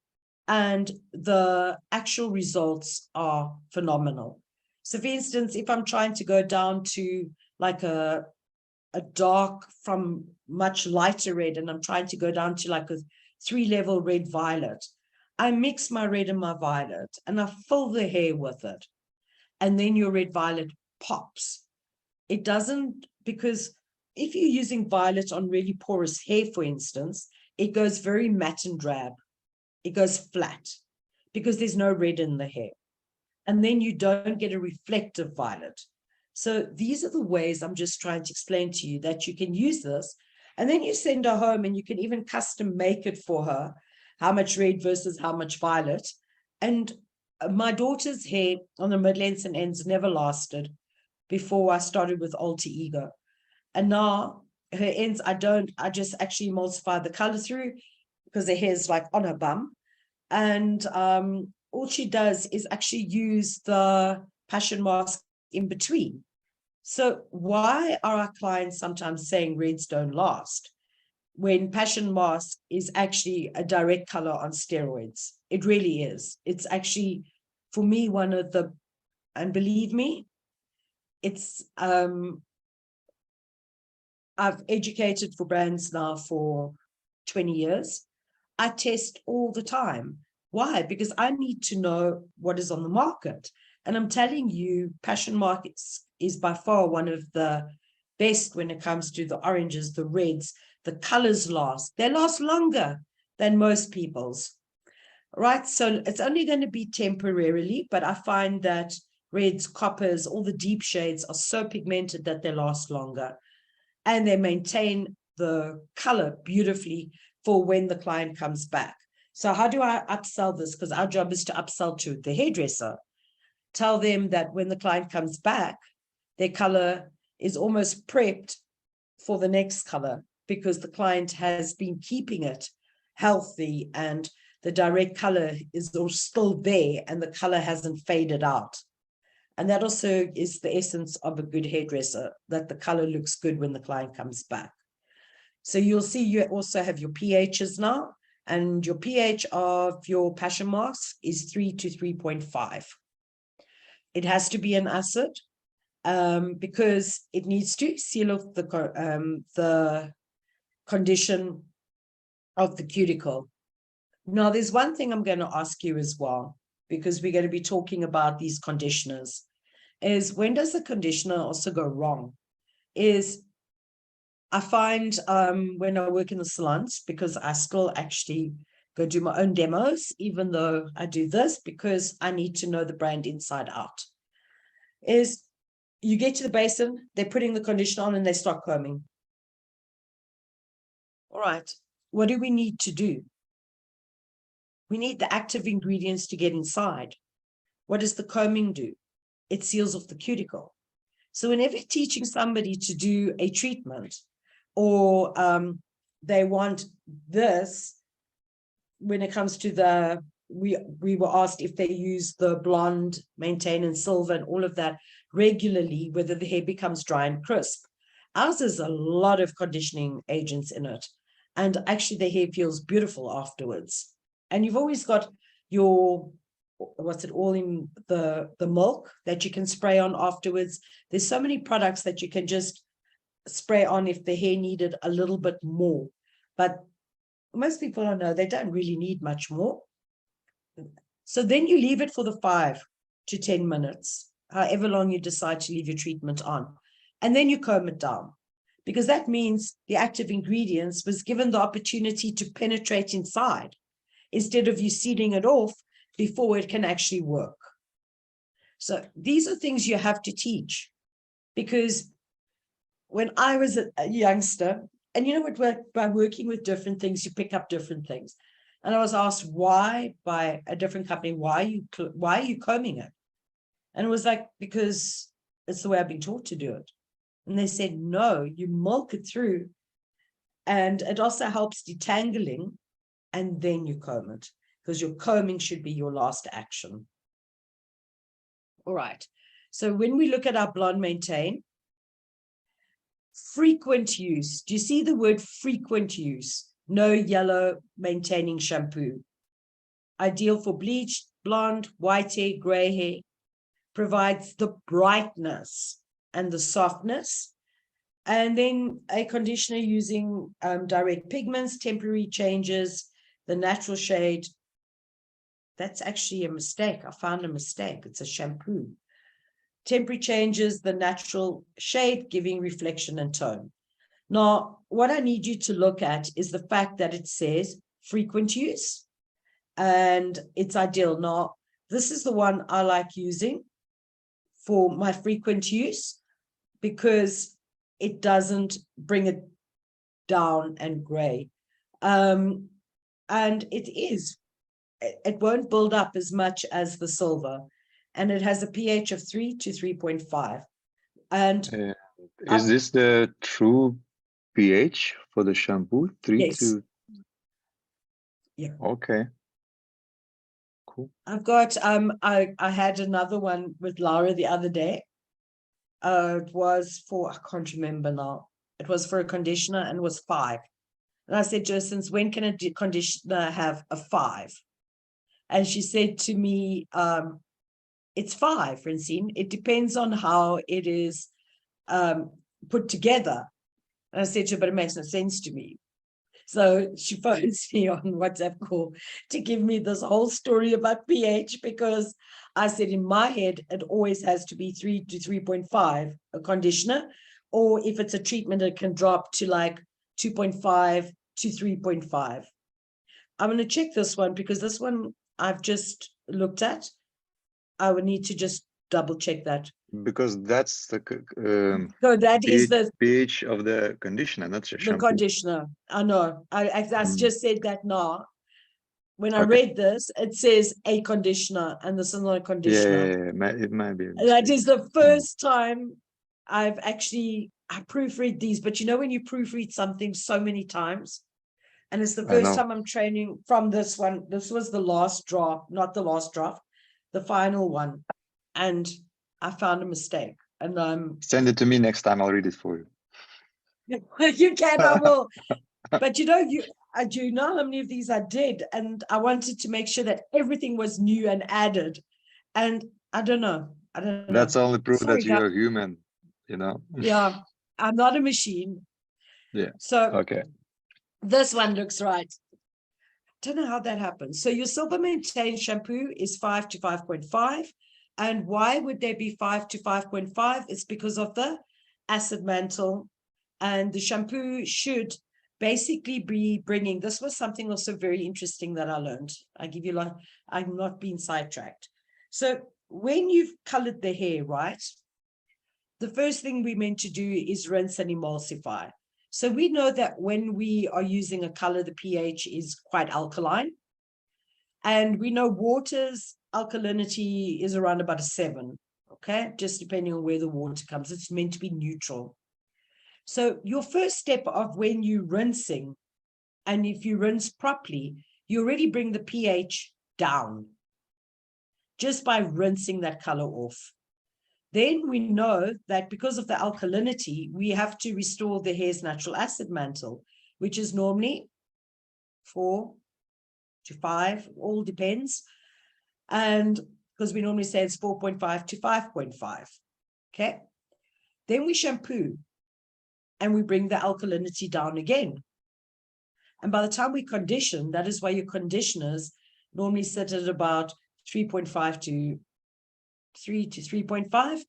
and the actual results are phenomenal. So for instance, if I'm trying to go down to like a dark from much lighter red, and I'm trying to go down to like a 3-level red violet, I mix my red and my violet and I fill the hair with it. And then your red violet pops. It doesn't, because if you're using violet on really porous hair, for instance, it goes very matte and drab. It goes flat because there's no red in the hair. And then you don't get a reflective violet. So these are the ways I'm just trying to explain to you that you can use this. And then you send her home and you can even custom make it for her, how much red versus how much violet. And my daughter's hair on the mid-lengths and ends never lasted before I started with Alter Ego. And now her ends, I just actually emulsify the color through, because the hair's like on her bum. And all she does is actually use the passion mask in between. So why are our clients sometimes saying reds don't last, when passion mask is actually a direct color on steroids? It really is. It's actually, for me, one of the, and believe me, it's, I've educated for brands now for 20 years. I test all the time. Why? Because I need to know what is on the market. And I'm telling you, passion markets is by far one of the best when it comes to the oranges, the reds. The colors last. They last longer than most people's. Right? So it's only going to be temporarily, but I find that reds, coppers, all the deep shades are so pigmented that they last longer. And they maintain the color beautifully for when the client comes back. So how do I upsell this? Because our job is to upsell to the hairdresser. Tell them that when the client comes back, their color is almost prepped for the next color, because the client has been keeping it healthy and the direct color is still there and the color hasn't faded out. And that also is the essence of a good hairdresser, that the color looks good when the client comes back. So you'll see you also have your pHs now, and your pH of your passion mask is 3 to 3.5. It has to be an acid because it needs to seal off the condition of the cuticle. Now, there's one thing I'm going to ask you as well, because we're going to be talking about these conditioners, is when does the conditioner also go wrong? Is I find when I work in the salons, because I still actually go do my own demos, even though I do this, because I need to know the brand inside out, is you get to the basin, they're putting the conditioner on and they start combing. All right, what do we need to do? We need the active ingredients to get inside. What does the combing do? It seals off the cuticle. So whenever you're teaching somebody to do a treatment, or they want this, when it comes to the, we were asked if they use the blonde, maintain and silver and all of that regularly, whether the hair becomes dry and crisp. Ours has a lot of conditioning agents in it. And actually the hair feels beautiful afterwards. And you've always got your, what's it all in the milk that you can spray on afterwards. There's so many products that you can just spray on if the hair needed a little bit more. But most people don't know, they don't really need much more. So then you leave it for the 5 to 10 minutes, however long you decide to leave your treatment on. And then you comb it down, because that means the active ingredients was given the opportunity to penetrate inside, instead of you sealing it off before it can actually work. So these are things you have to teach, because when I was a youngster, and you know what, by working with different things, you pick up different things. And I was asked why by a different company, why are you combing it? And it was like, because it's the way I've been taught to do it. And they said, no, you milk it through. And it also helps detangling, and then you comb it, because your combing should be your last action. All right. So when we look at our blonde maintain, frequent use. Do you see the word frequent use? No yellow maintaining shampoo. Ideal for bleached, blonde, white hair, gray hair. Provides the brightness and the softness. And then a conditioner using direct pigments, temporary changes, the natural shade. That's actually a mistake. I found a mistake. It's a shampoo. Temporary changes, the natural shade, giving reflection and tone. Now, what I need you to look at is the fact that it says frequent use, and it's ideal. Now, this is the one I like using for my frequent use, because it doesn't bring it down and gray. And it won't build up as much as the silver. And it has a pH of 3 to 3.5. And is this the true pH for the shampoo? 3 yes. to... Yeah. Okay. Cool. I've got, I had another one with Laura the other day. It was for, I can't remember now. It was for a conditioner and it was 5. And I said, Jo, since when can a conditioner have a 5? And she said to me, it's 5, Francine. It depends on how it is put together. And I said to her, but it makes no sense to me. So she phones me on WhatsApp call to give me this whole story about pH, because I said in my head, it always has to be 3 to 3.5, a conditioner, or if it's a treatment, it can drop to like 2.5 to 3.5. I'm going to check this one, because this one I've just looked at. I would need to just double check that. Because that's the So that is the pH of the conditioner, not the shampoo. conditioner. I know. I just said that now. When I Okay. read this, it says a conditioner, and this is not a conditioner. Yeah, it might be. That is the first time I've actually proofread these. But you know, when you proofread something so many times, and it's the first time I'm training from this one. This was the last draft, not the last draft, the final one. And I found a mistake. And send it to me next time. I'll read it for you. You can, I will. But you know, I do know how many of these I did, and I wanted to make sure that everything was new and added. And I don't know. That's only proof Sorry, that you're human, you know. Yeah, I'm not a machine. Yeah. So okay. This one looks right. Don't know how that happens. So your Silver Maintain shampoo is 5 to 5.5. And why would there be 5 to 5.5? It's because of the acid mantle And the shampoo should basically be bringing, this was something also very interesting that I learned. I give you like, I'm not being sidetracked. So when you've colored the hair, right, the first thing we're meant to do is rinse and emulsify. So we know that when we are using a color, the pH is quite alkaline. And we know water's alkalinity is around about a 7, okay? Just depending on where the water comes, it's meant to be neutral. So your first step of when you're rinsing, and if you rinse properly, you already bring the pH down just by rinsing that color off. Then we know that because of the alkalinity, we have to restore the hair's natural acid mantle, which is normally 4 to 5, all depends. And because we normally say it's 4.5 to 5.5. Okay. Then we shampoo and we bring the alkalinity down again. And by the time we condition, that is why your conditioners normally sit at about 3.5 to 3 to 3.5.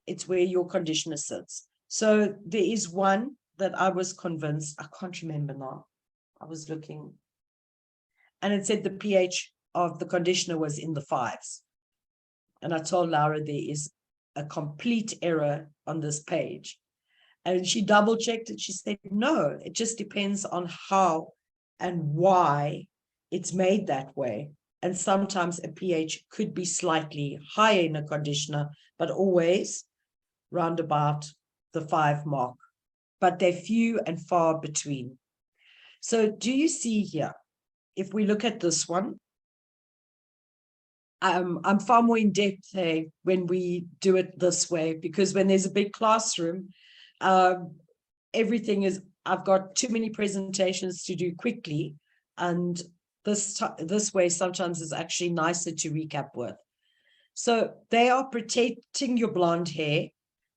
It's where your conditioner sits. So there is one that I was convinced, I can't remember now. I was looking and it said the pH of the conditioner was in the 5s. And I told Laura there is a complete error on this page. And she double checked and she said, no, it just depends on how and why it's made that way. And sometimes a pH could be slightly higher in a conditioner, but always round about the 5 mark. But they're few and far between. So do you see here, if we look at this one, I'm far more in depth here when we do it this way, because when there's a big classroom, everything is, I've got too many presentations to do quickly. And this way sometimes is actually nicer to recap with. So they are protecting your blonde hair,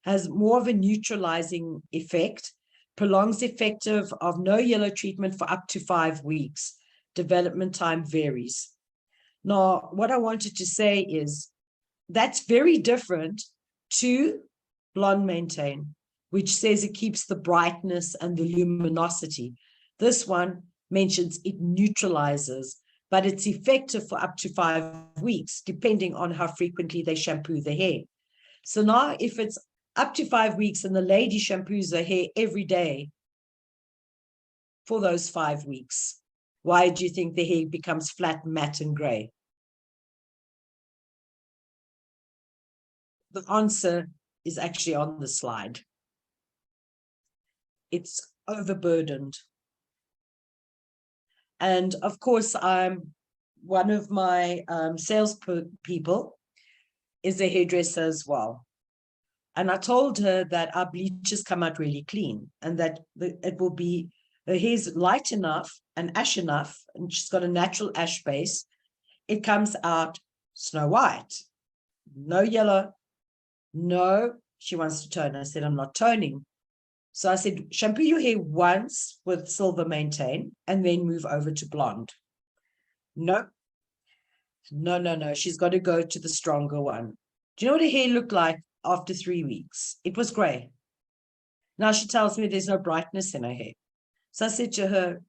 has more of a neutralizing effect, prolongs effective of no yellow treatment for up to 5 weeks. Development time varies. Now, what I wanted to say is that's very different to Blonde Maintain, which says it keeps the brightness and the luminosity. This one mentions it neutralizes, but it's effective for up to 5 weeks, depending on how frequently they shampoo the hair. So now if it's up to 5 weeks and the lady shampoos her hair every day for those 5 weeks, why do you think the hair becomes flat, matte, and gray? The answer is actually on the slide. It's overburdened. And of course, one of my sales people is a hairdresser as well. And I told her that our bleaches come out really clean and that it will be, her hair's light enough and ash enough, and she's got a natural ash base. It comes out snow white, no yellow, no, she wants to tone. I said, I'm not toning. So I said, shampoo your hair once with Silver Maintain and then move over to blonde. No. She's got to go to the stronger one. Do you know what her hair looked like after 3 weeks? It was gray. Now she tells me there's no brightness in her hair. So I said to her,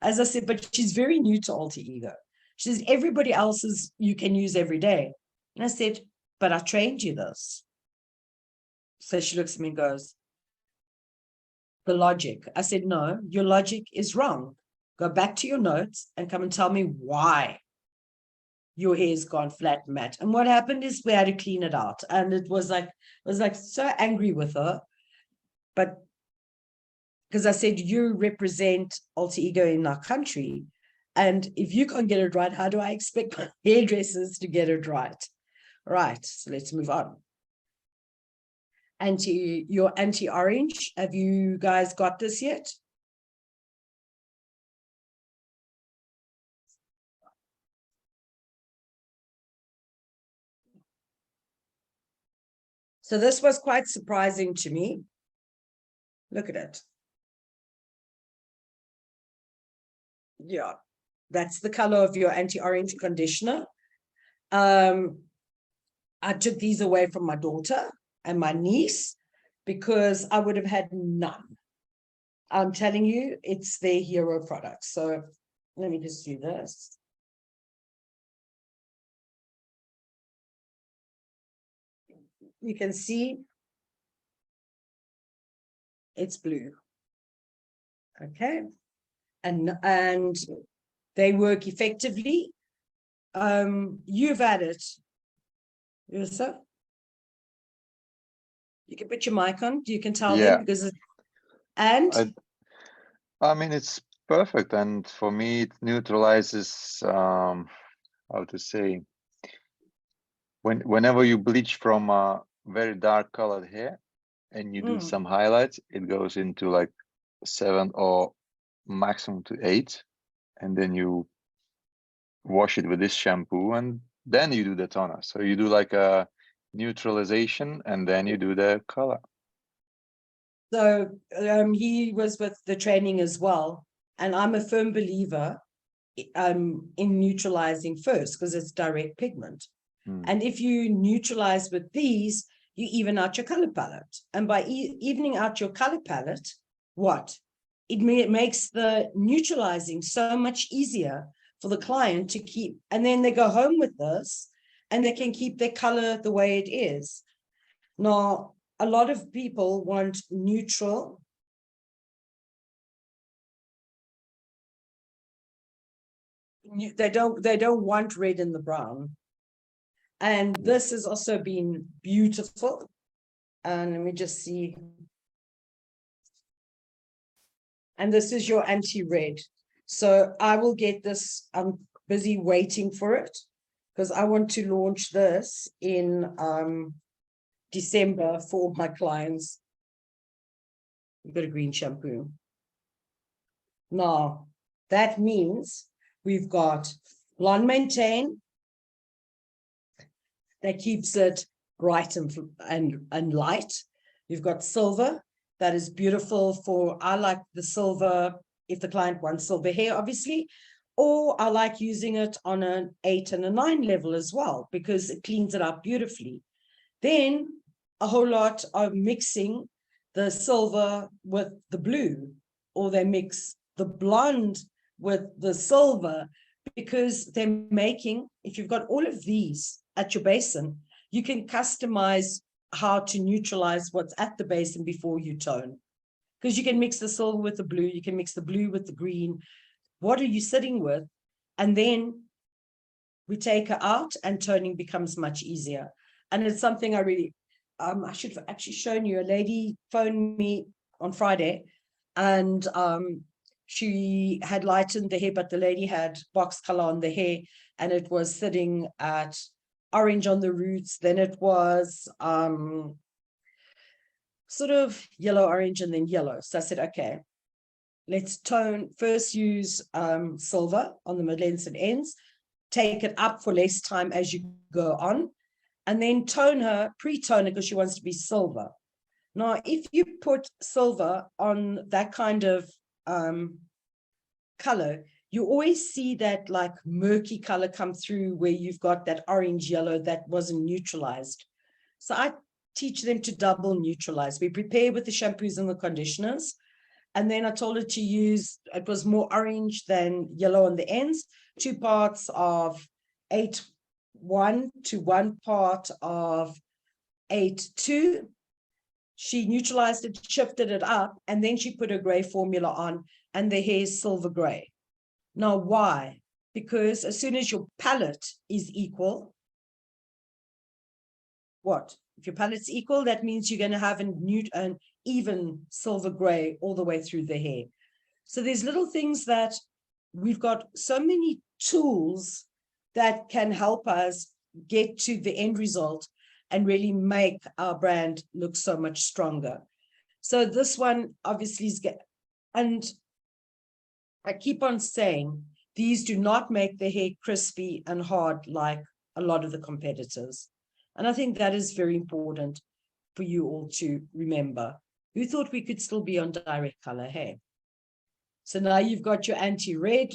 as I said, but she's very new to Alter Ego. She says, everybody else's you can use every day. And I said, but I trained you this. So she looks at me and goes, the logic. I said, no, your logic is wrong. Go back to your notes and come and tell me why your hair's gone flat, matte. And what happened is we had to clean it out. And it was like so angry with her. But because I said, you represent Alter Ego in our country. And if you can't get it right, how do I expect my hairdressers to get it right? Right, so let's move on. Your anti-orange, have you guys got this yet? So this was quite surprising to me. Look at it. Yeah, that's the color of your anti-orange conditioner. I took these away from my daughter and my niece, because I would have had none. I'm telling you, it's their hero product. So let me just do this. You can see it's blue. Okay. And they work effectively. You've had it. Yes, sir. You can put your mic on. You can tell Yeah. them because it, and I mean, it's perfect. And for me, it neutralizes, how to say, whenever you bleach from a very dark colored hair and you do some highlights, it goes into like 7 or maximum to 8. And then you wash it with this shampoo and then you do the toner. So you do like a neutralization and then you do the color. so he was with the training as well. And I'm a firm believer in neutralizing first because it's direct pigment. And if you neutralize with these, you even out your color palette. And by evening out your color palette, what? It makes the neutralizing so much easier for the client to keep. And then they go home with this and they can keep their color the way it is. Now, a lot of people want neutral. They don't want red in the brown. And this has also been beautiful. And let me just see. And this is your anti-red. So I will get this. I'm busy waiting for it because I want to launch this in December for my clients. We've got a green shampoo. Now, that means we've got blonde maintain. That keeps it bright and light. You've got silver. That is beautiful for, I like the silver if the client wants silver hair, obviously, or I like using it on an 8 and a 9 level as well, because it cleans it up beautifully. Then a whole lot of mixing the silver with the blue, or they mix the blonde with the silver, because they're making, if you've got all of these at your basin, you can customize how to neutralize what's at the basin before you tone. Because you can mix the silver with the blue, you can mix the blue with the green. What are you sitting with? And then we take her out and toning becomes much easier. And it's something I really, I should have actually shown you. A lady phoned me on Friday and she had lightened the hair, but the lady had box color on the hair and it was sitting at orange on the roots. Then it was sort of yellow, orange, and then yellow. So I said, okay, let's tone, first use silver on the mid-lengths and ends, take it up for less time as you go on, and then tone her, pre-tone it because she wants to be silver. Now, if you put silver on that kind of color, you always see that like murky color come through where you've got that orange yellow that wasn't neutralized. So I teach them to double neutralize. We prepare with the shampoos and the conditioners. And then I told her to use, it was more orange than yellow on the ends, 2 parts of 8-1 to 1 part of 8-2. She neutralized it, shifted it up, and then she put a gray formula on, and the hair is silver gray. Now, why? Because as soon as your palette is equal, what? If your palette's equal, that means you're going to have an even silver gray all the way through the hair. So there's little things that we've got so many tools that can help us get to the end result and really make our brand look so much stronger. So this one obviously is good. And I keep on saying, these do not make the hair crispy and hard like a lot of the competitors. And I think that is very important for you all to remember. Who thought we could still be on direct color hair? So now you've got your anti-red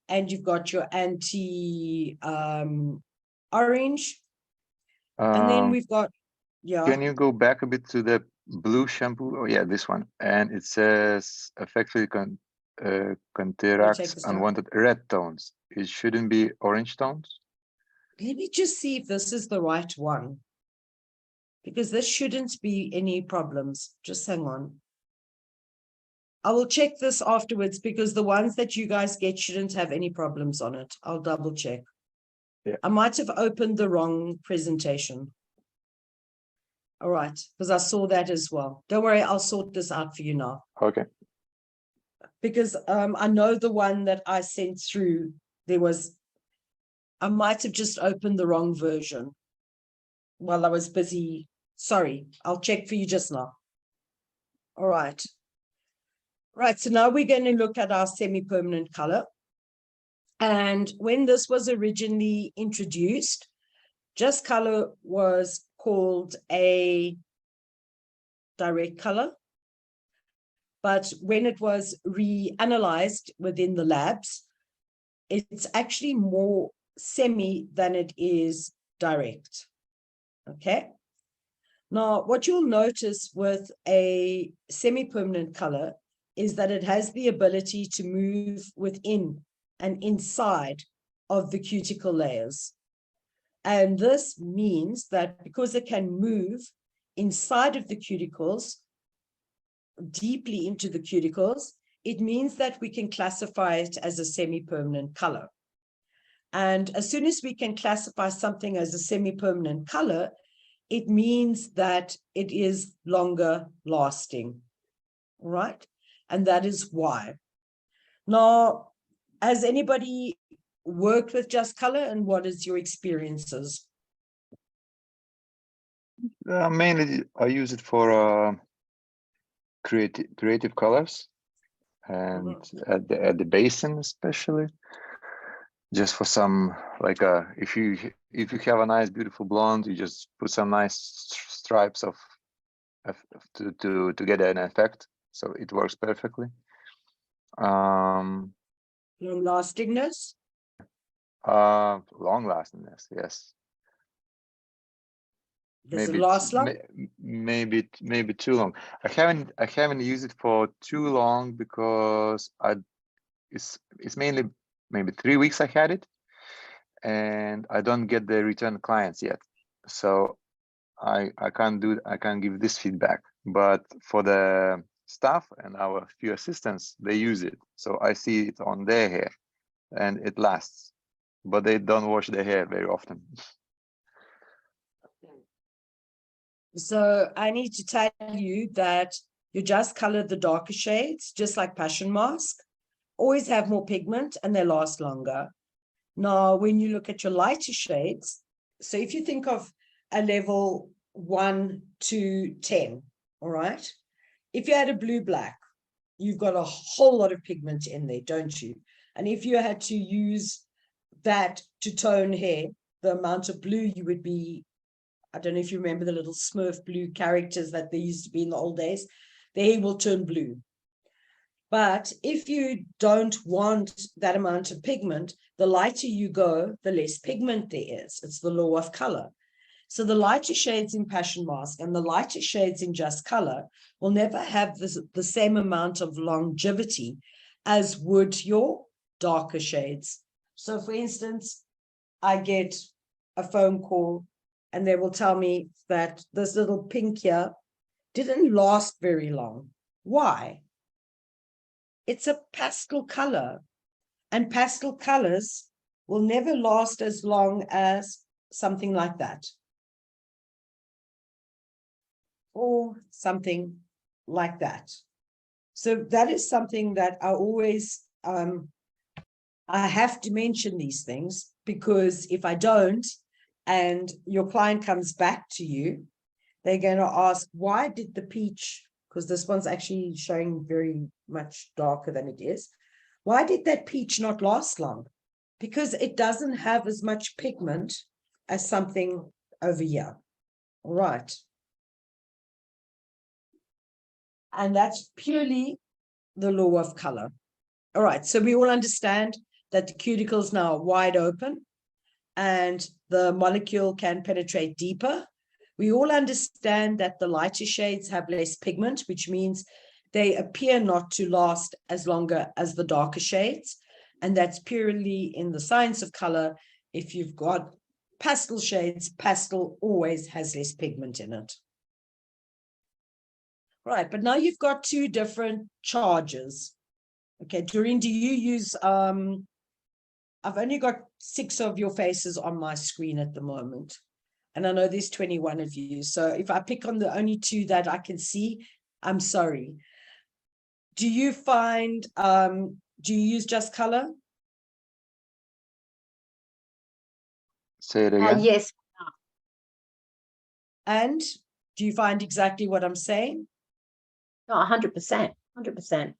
and you've got your anti-orange. And then we've got, yeah. Can you go back a bit to the blue shampoo. Oh yeah, this one. And it says effectively check counteracts this out. unwanted red tones. It shouldn't be orange tones. Let me just see if this is the right one. Because this shouldn't be any problems. Just hang on. I will check this afterwards because the ones that you guys get shouldn't have any problems on it. I'll double check. Yeah. I might have opened the wrong presentation. All right, because I saw that as well. Don't worry, I'll sort this out for you now. Okay. Because I know the one that I sent through, I might have just opened the wrong version while I was busy. Sorry, I'll check for you just now. All right. Right, so now we're going to look at our semi-permanent color. And when this was originally introduced, Just Color was called a direct color. But when it was reanalyzed within the labs, it's actually more semi than it is direct. Okay. Now, what you'll notice with a semi-permanent color is that it has the ability to move within and inside of the cuticle layers. And this means that because it can move inside of the cuticles, deeply into the cuticles, it means that we can classify it as a semi-permanent color. And as soon as we can classify something as a semi-permanent color, it means that it is longer lasting, right? And that is why. Now, has anybody worked with Just Color, and what is your experiences? Mainly, I use it for creative colors, and at the basin especially. Just for some, like if you have a nice beautiful blonde, you just put some nice stripes of to get an effect, so it works perfectly. Long lastingness. Long lastingness, yes. Does it last long? Maybe too long. I haven't used it for too long because it's mainly maybe 3 weeks I had it, and I don't get the return clients yet, so I can't give this feedback. But for the staff and our few assistants, they use it, so I see it on their hair, and it lasts. But they don't wash their hair very often. So I need to tell you that you just color the darker shades, just like Passion Mask, always have more pigment and they last longer. Now, when you look at your lighter shades, so if you think of a level 1 to 10, all right? If you had a blue black, you've got a whole lot of pigment in there, don't you? And if you had to use that to tone hair, the amount of blue you would be, I don't know if you remember the little Smurf blue characters that there used to be in the old days, the hair will turn blue. But if you don't want that amount of pigment, the lighter you go, the less pigment there is. It's the law of color. So the lighter shades in Passion Mask and the lighter shades in Just Color will never have the same amount of longevity as would your darker shades. So for instance, I get a phone call and they will tell me that this little pink here didn't last very long. Why? It's a pastel color, and pastel colors will never last as long as something like that, or something like that. So that is something that I always, I have to mention these things, because if I don't, and your client comes back to you, they're going to ask, why did the peach, because this one's actually showing very much darker than it is, why did that peach not last long? Because it doesn't have as much pigment as something over here. All right. And that's purely the law of color. All right, so we all understand that the cuticles now are wide open and the molecule can penetrate deeper. We all understand that the lighter shades have less pigment, which means they appear not to last as longer as the darker shades. And that's purely in the science of color. If you've got pastel shades, pastel always has less pigment in it. Right, but now you've got two different charges. Okay, Doreen, do you use, I've only got 6 of your faces on my screen at the moment. And I know there's 21 of you. So if I pick on the only 2 that I can see, I'm sorry. Do you find, do you use just color? Say it again. Yes. And do you find exactly what I'm saying? No, 100%, 100%.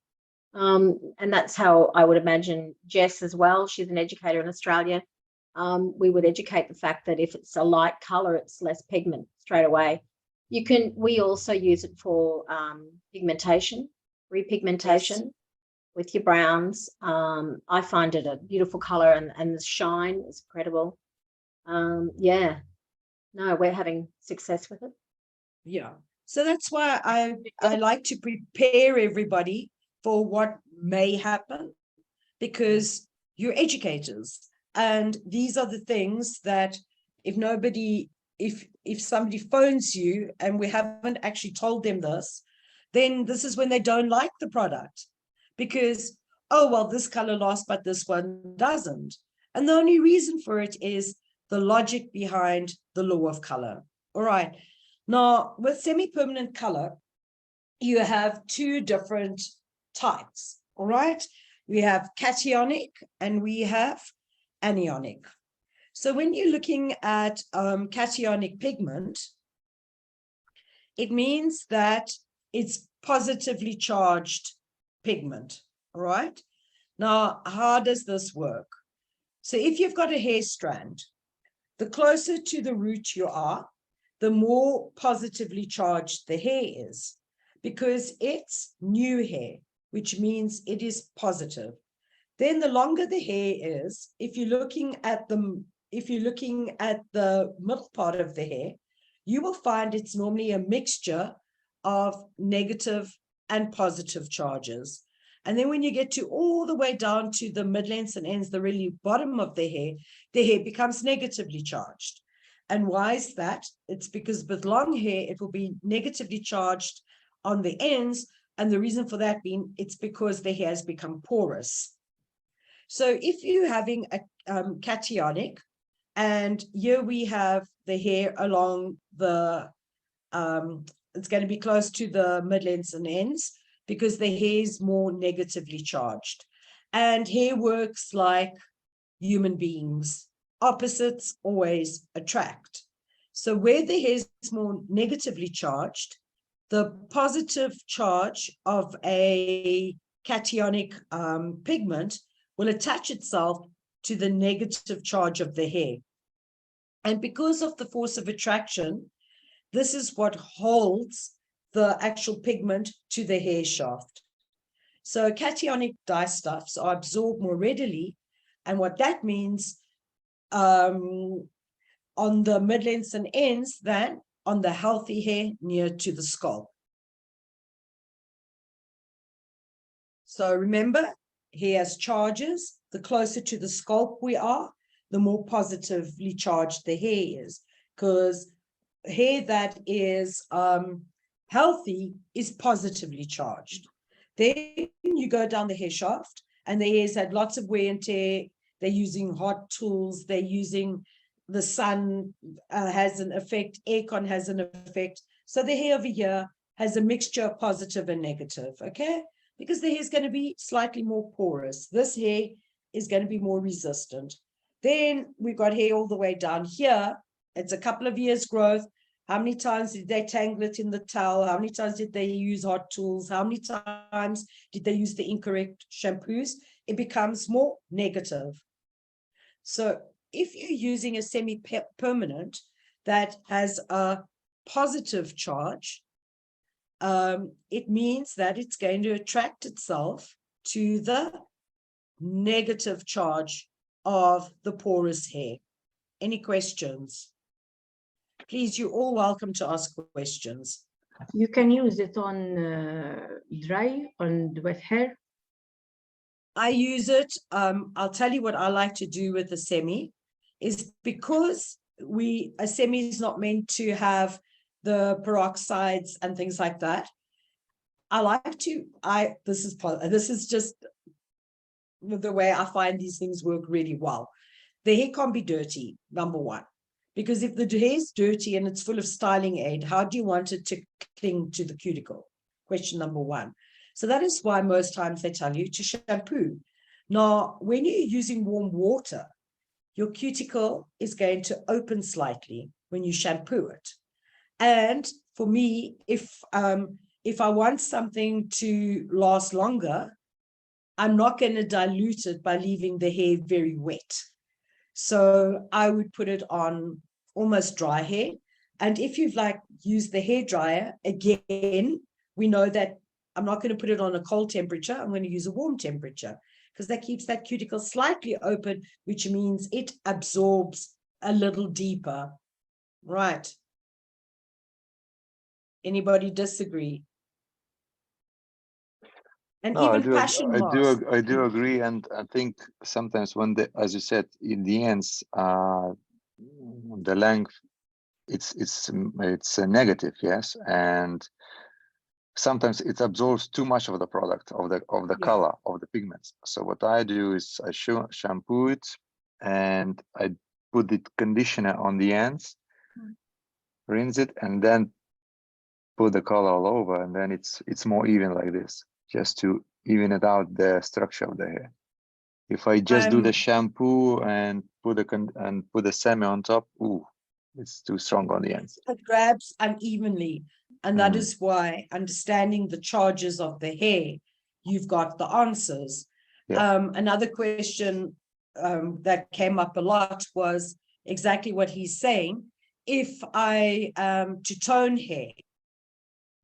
And that's how I would imagine Jess as well. She's an educator in Australia. We would educate the fact that if it's a light color, it's less pigment straight away. We also use it for pigmentation, repigmentation with your browns. I find it a beautiful color, and the shine is incredible. Yeah, no, we're having success with it. Yeah. So that's why I like to prepare everybody for what may happen, because you're educators. And these are the things that if somebody phones you and we haven't actually told them this, then this is when they don't like the product, because, oh, well, this color lasts, but this one doesn't. And the only reason for it is the logic behind the law of color. All right. Now, with semi-permanent color, you have 2 different types. All right. We have cationic and we have anionic. So when you're looking at cationic pigment, it means that it's positively charged pigment. All right. Now, how does this work? So if you've got a hair strand, the closer to the root you are, the more positively charged the hair is, because it's new hair, which means it is positive. Then the longer the hair is, if you're looking at the middle part of the hair, you will find it's normally a mixture of negative and positive charges. And then when you get to all the way down to the mid-lengths and ends, the really bottom of the hair becomes negatively charged. And why is that? It's because with long hair, it will be negatively charged on the ends. And the reason for that being, it's because the hair has become porous. So if you're having a cationic, and here we have the hair along the, it's going to be close to the mid-lengths and ends, because the hair is more negatively charged. And hair works like human beings. Opposites always attract. So where the hair is more negatively charged, the positive charge of a cationic pigment will attach itself to the negative charge of the hair. And because of the force of attraction, this is what holds the actual pigment to the hair shaft. So cationic dyestuffs are absorbed more readily. And what that means on the mid-lengths and ends than on the healthy hair near to the scalp. So remember, hair has charges. The closer to the scalp we are, the more positively charged the hair is, because hair that is healthy is positively charged. Then you go down the hair shaft, and the hair's had lots of wear and tear. They're using hot tools. They're using the sun has an effect. Aircon has an effect. So the hair over here has a mixture of positive and negative, okay? Because the hair is going to be slightly more porous. This hair is going to be more resistant. Then we've got hair all the way down here. It's a couple of years growth. How many times did they tangle it in the towel? How many times did they use hot tools? How many times did they use the incorrect shampoos? It becomes more negative. So if you're using a semi-permanent that has a positive charge, it means that it's going to attract itself to the negative charge of the porous hair. Any questions? Please, you're all welcome to ask questions. You can use it on dry, on wet hair. I use it. I'll tell you what I like to do with the semi is because a semi is not meant to have the peroxides and things like that. I like to, this is just the way I find these things work really well. The hair can't be dirty, number one, because if the hair is dirty and it's full of styling aid, how do you want it to cling to the cuticle? Question number one. So that is why most times they tell you to shampoo. Now, when you're using warm water, your cuticle is going to open slightly when you shampoo it. And for me, if I want something to last longer, I'm not going to dilute it by leaving the hair very wet. So I would put it on almost dry hair. And if you've used the hair dryer, again, we know that I'm not going to put it on a cold temperature. I'm going to use a warm temperature because that keeps that cuticle slightly open, which means it absorbs a little deeper. Right. Anybody disagree? And No, even fashion masks. I do agree, and I think sometimes when as you said, in the ends, the length, it's a negative, yes, and sometimes it absorbs too much of the product of the color of the pigments. So what I do is I shampoo it, and I put the conditioner on the ends, rinse it, and then put the color all over, and then it's more even like this, just to even it out the structure of the hair. If I just do the shampoo and put the semi on top, ooh, it's too strong on the ends. It grabs unevenly, and that is why understanding the charges of the hair, you've got the answers. Yeah. Another question that came up a lot was exactly what he's saying. If I to tone hair,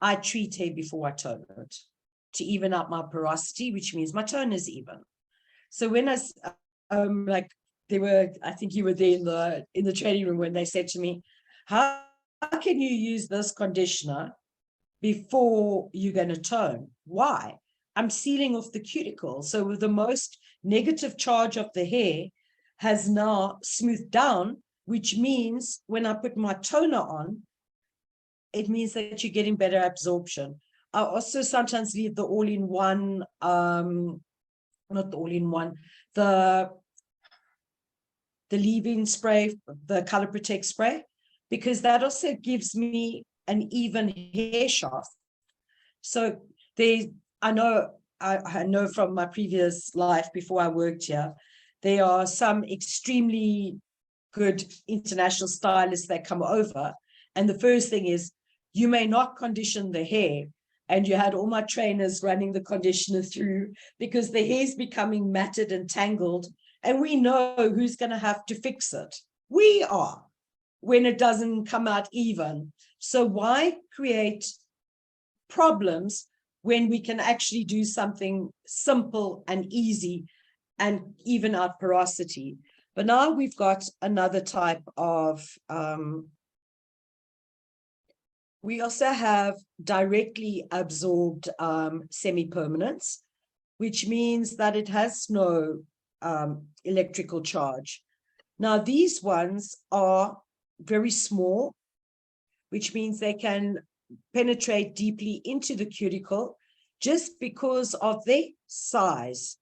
I treat hair before I tone it to even out my porosity, which means my tone is even. So when I I think you were there in the training room when they said to me, how can you use this conditioner before you're going to tone? Why? I'm sealing off the cuticle. So the most negative charge of the hair has now smoothed down, which means when I put my toner on, it means that you're getting better absorption. I also sometimes leave the all-in-one, not the all-in-one, the leave-in spray, the Color Protect spray, because that also gives me an even hair shaft. So I know from my previous life before I worked here, there are some extremely good international stylists that come over. And the first thing is, you may not condition the hair. And you had all my trainers running the conditioner through because the hair's becoming matted and tangled. And we know who's going to have to fix it. We are, when it doesn't come out even. So why create problems when we can actually do something simple and easy and even out porosity? But now we've got another type of, we also have directly absorbed semi-permanents, which means that it has no electrical charge. Now, these ones are very small, which means they can penetrate deeply into the cuticle just because of their size.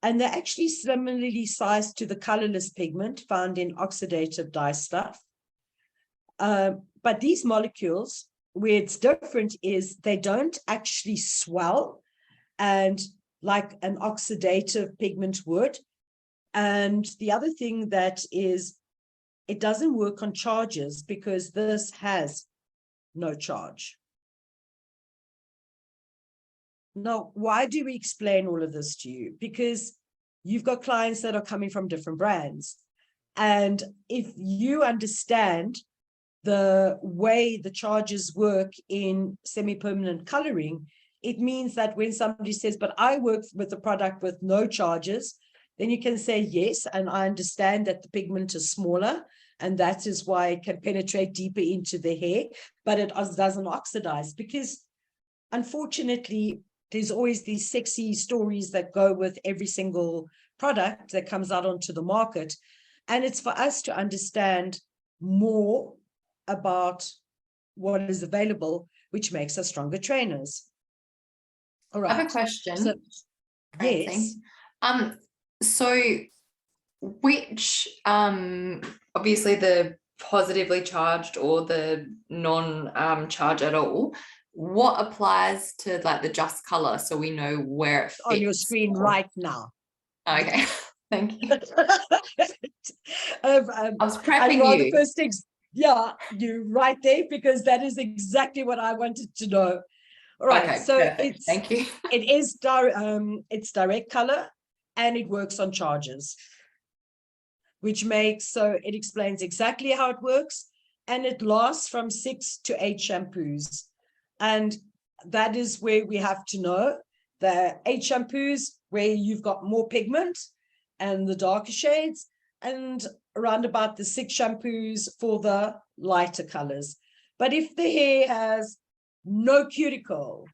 And they're actually similarly sized to the colorless pigment found in oxidative dye stuff. But these molecules, where it's different is they don't actually swell and like an oxidative pigment would. And the other thing that is, it doesn't work on charges because this has no charge. Now, why do we explain all of this to you? Because you've got clients that are coming from different brands. And if you understand the way the charges work in semi-permanent coloring, it means that when somebody says, but I work with a product with no charges, then you can say, yes, and I understand that the pigment is smaller And that is why it can penetrate deeper into the hair, but it doesn't oxidize, because unfortunately, there's always these sexy stories that go with every single product that comes out onto the market. And it's for us to understand more about what is available, which makes us stronger trainers. All right. I have a question. So, Francine. yes. So which, obviously the positively charged or the non-charge at all, what applies to like the just color so we know where it fits On your screen right now. Okay, thank you. I was I'd prepping rather you. first things, yeah, you right there, because that is exactly what I wanted to know. All right, Okay, so perfect. Thank you. it's direct color, and it works on charges, which makes, so it explains exactly how it works, and it lasts from 6 to 8 shampoos. And that is where we have to know the 8 shampoos where you've got more pigment and the darker shades, and around about the 6 shampoos for the lighter colors. But if the hair has no cuticle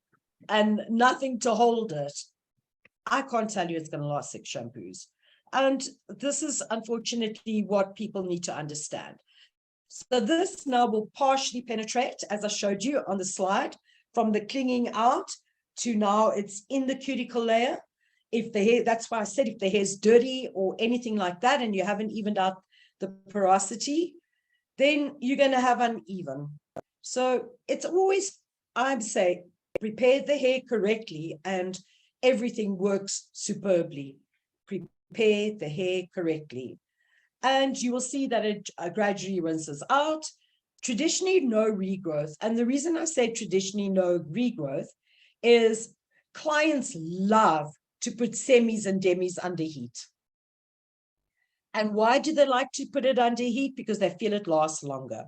and nothing to hold it, I can't tell you it's going to last 6 shampoos. And this is unfortunately what people need to understand. So this now will partially penetrate, as I showed you on the slide, from the clinging out to now it's in the cuticle layer. If the hair, that's why I said if the hair is dirty or anything like that, and you haven't evened out the porosity, then you're going to have uneven. So it's always, I'd say, prepare the hair correctly and everything works superbly. Prepare the hair correctly. And you will see that it gradually rinses out. Traditionally, no regrowth. And the reason I say traditionally no regrowth is clients love to put semis and demis under heat. And why do they like to put it under heat? Because they feel it lasts longer.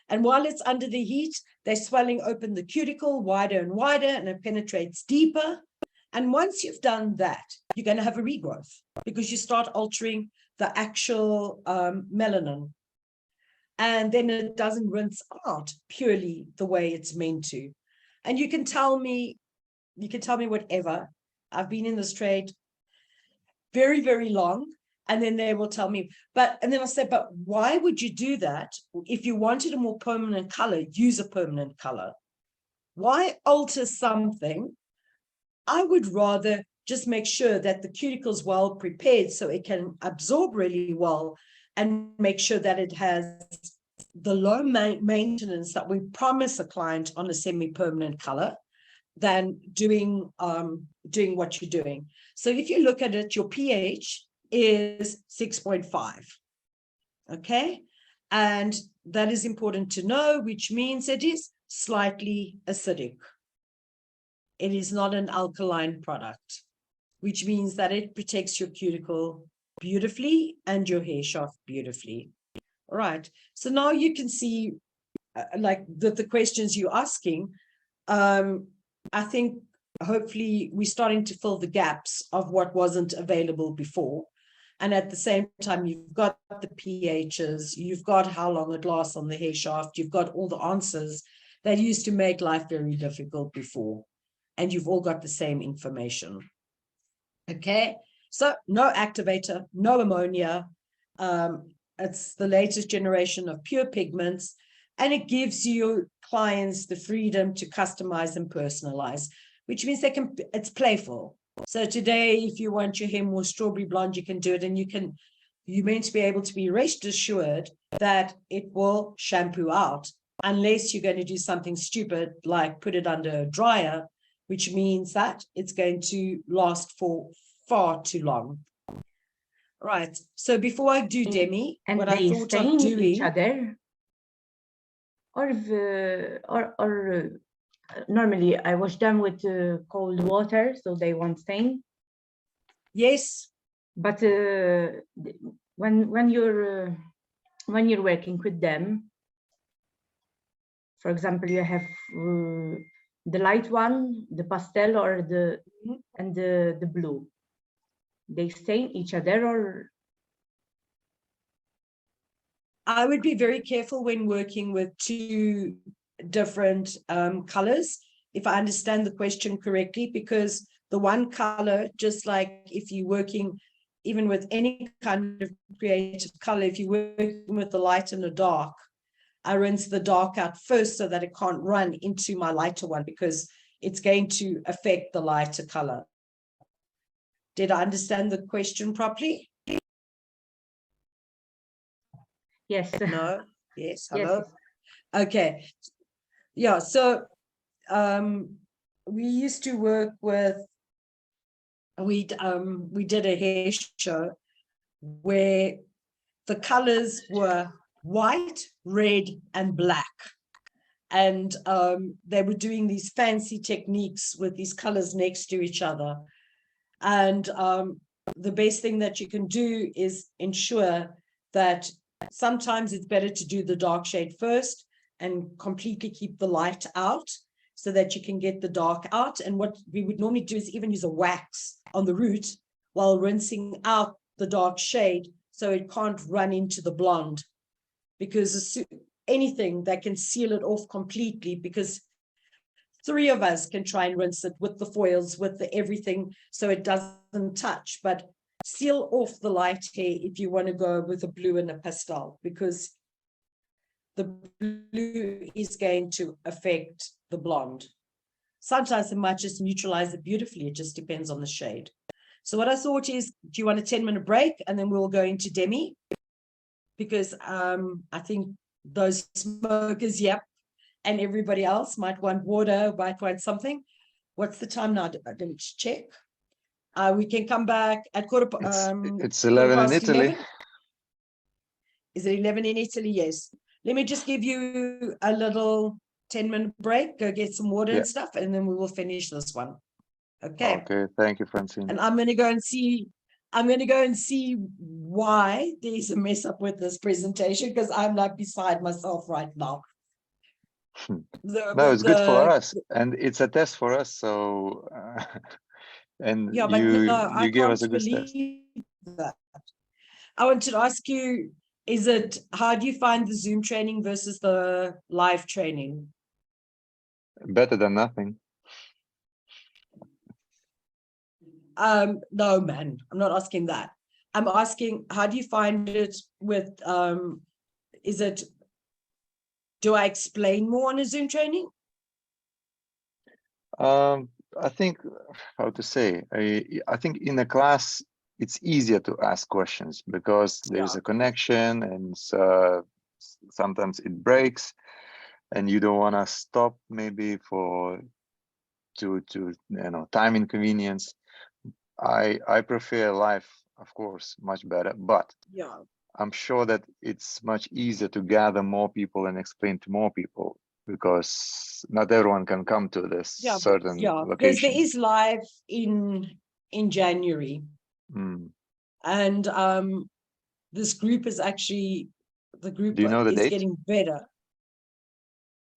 And while it's under the heat, they're swelling open the cuticle wider and wider, and it penetrates deeper. And once you've done that, you're going to have a regrowth because you start altering the actual melanin. And then it doesn't rinse out purely the way it's meant to. And you can tell me whatever. I've been in this trade very, very long. And then they will tell me, and then I'll say, but why would you do that? If you wanted a more permanent color, use a permanent color. Why alter something? I would rather just make sure that the cuticle is well prepared so it can absorb really well, and make sure that it has the low maintenance that we promise a client on a semi-permanent color than doing what you're doing. So if you look at it, your pH is 6.5. Okay. And that is important to know, which means it is slightly acidic. It is not an alkaline product, which means that it protects your cuticle beautifully and your hair shaft beautifully. All right. So now you can see like the questions you're asking. I think hopefully we're starting to fill the gaps of what wasn't available before. And at the same time, you've got the pHs, you've got how long it lasts on the hair shaft, you've got all the answers that used to make life very difficult before. And you've all got the same information. Okay, so no activator, no ammonia. It's the latest generation of pure pigments, and it gives your clients the freedom to customize and personalize, which means it's playful. So today, if you want your hair more strawberry blonde, you can do it, and you're meant to be able to be rest assured that it will shampoo out, unless you're going to do something stupid like put it under a dryer, which means that it's going to last for far too long. Right. So before I do Demi, and what they I thought stain of doing, each other, normally I wash them with cold water so they won't stain. yes, But when you're working with them, for example, you have the light one, the pastel, or the blue. They stain each other, or I would be very careful when working with two different colors, if I understand the question correctly, because the one color, just like if you're working even with any kind of creative color, if you're working with the light and the dark, I rinse the dark out first so that it can't run into my lighter one, because it's going to affect the lighter color. Did I understand the question properly? Yes. No? Yes, Yes. hello? Okay. Yeah, so we used to work with, we did a hair show where the colors were white, red, and black. And they were doing these fancy techniques with these colors next to each other. And the best thing that you can do is ensure that sometimes it's better to do the dark shade first and completely keep the light out so that you can get the dark out. And what we would normally do is even use a wax on the root while rinsing out the dark shade so it can't run into the blonde, because anything that can seal it off completely, because three of us can try and rinse it with the foils, with the everything, so it doesn't touch, but seal off the light hair if you want to go with a blue and a pastel, because the blue is going to affect the blonde. Sometimes it might just neutralize it beautifully. It just depends on the shade. So what I thought is, do you want a 10-minute break? And then we'll go into Demi, because I think those smokers, yep, and everybody else might want water, might want something. What's the time now? Let me check. We can come back at it's 11 in Italy. 11. Is it 11 in Italy? Yes. Let me just give you a little 10-minute break, go get some water and stuff, and then we will finish this one. Okay. Okay, thank you, Francine. And I'm going to go and see, why there's a mess up with this presentation, because I'm like beside myself right now. No, it's good for us, and it's a test for us. So, and yeah, but no, I you give can't us a good test. believe that. I wanted to ask you, how do you find the Zoom training versus the live training? Better than nothing. No, man, I'm not asking that. I'm asking, how do you find it with, do I explain more on a Zoom training? I think, how to say, I think in a class, it's easier to ask questions because there's a connection, and sometimes it breaks and you don't want to stop maybe to time inconvenience. I prefer live, of course, much better, but yeah, I'm sure that it's much easier to gather more people and explain to more people, because not everyone can come to this certain because location. there is live in January. And this group is actually, the group Do you know the is date? getting better.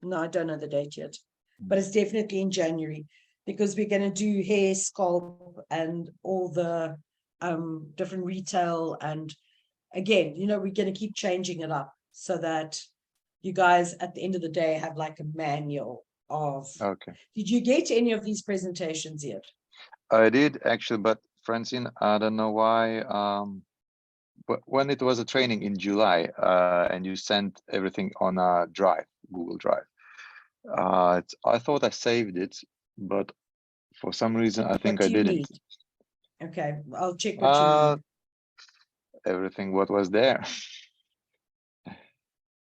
No, I don't know the date yet, but it's definitely in January, because we're going to do hair, scalp, and all the different retail. And again, we're going to keep changing it up so that you guys at the end of the day have like a manual of. Okay. Did you get any of these presentations yet? I did actually, but Francine, I don't know why. But when it was a training in July, and you sent everything on a drive, Google Drive, I thought I saved it, but for some reason I think I didn't. Need? Okay, I'll check what you need. Everything what was there.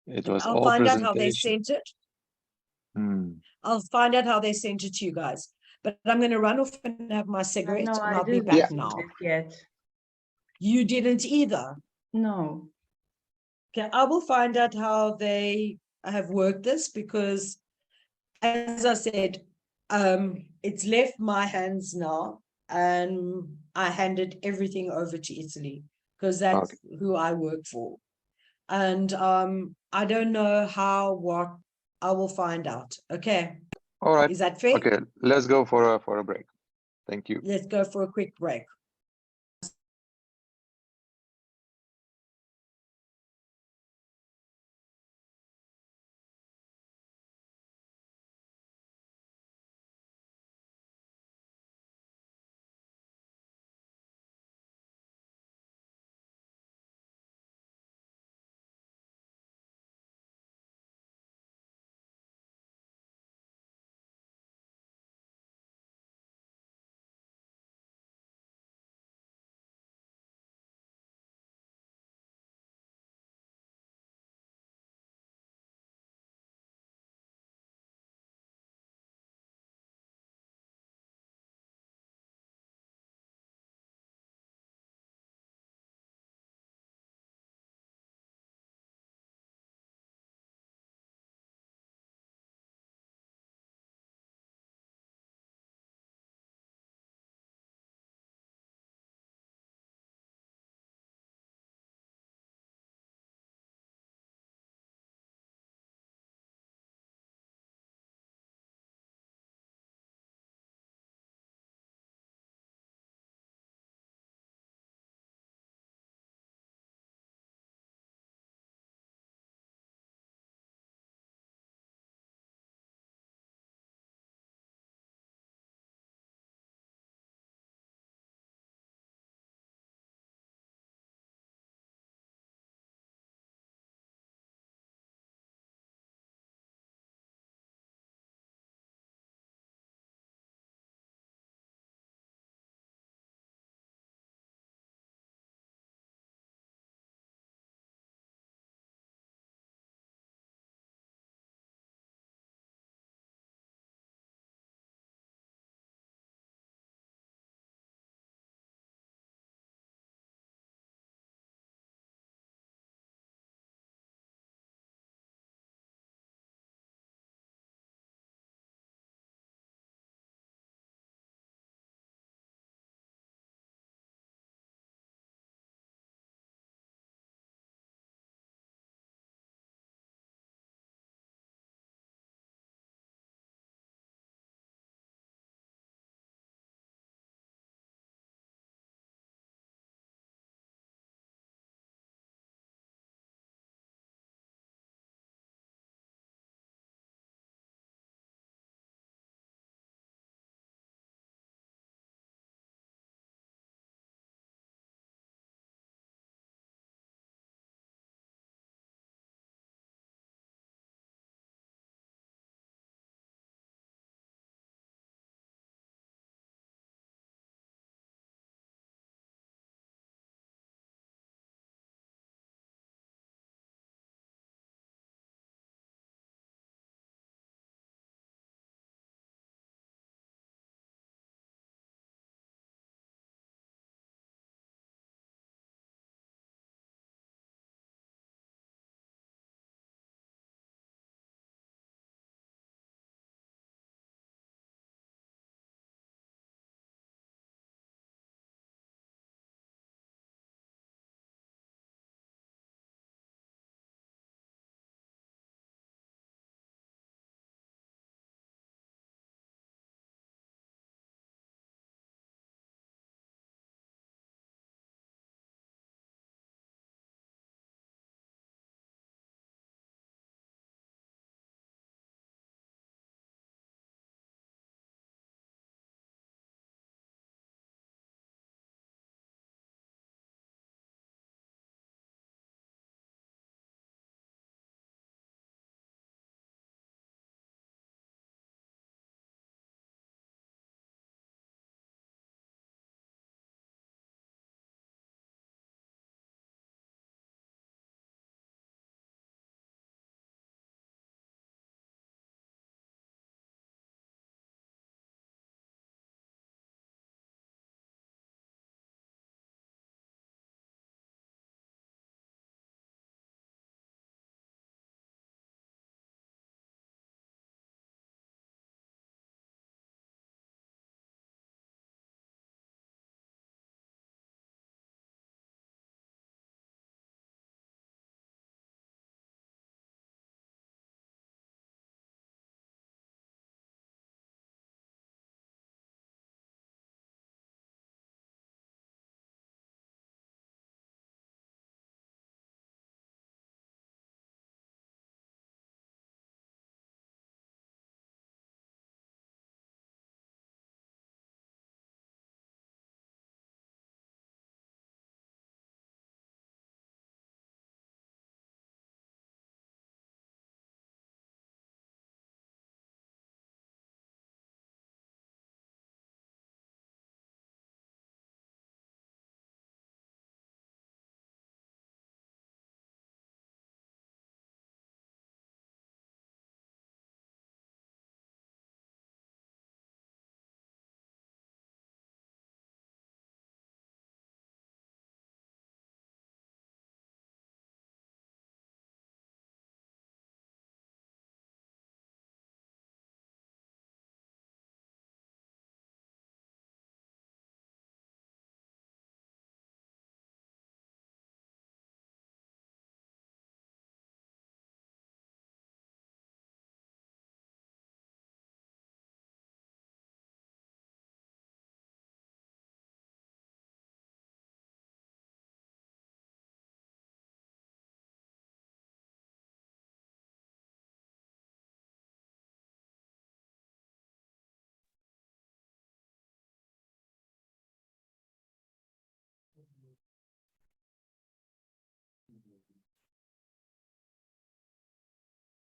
It was I'll all find out how they presentation. sent it. I'll find out how they sent it to you guys. But I'm going to run off and have my cigarette, No, and I'll be didn't back see now. it yet. You didn't either. No. Okay, I will find out how they have worked this, because, as I said, it's left my hands now, and I handed everything over to Italy, because that's who I work for. And I don't know what I will find out. Okay. All right. Is that fair? Okay, let's go for a break. Thank you. Let's go for a quick break.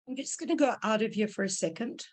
I'm just going to go out of here for a second.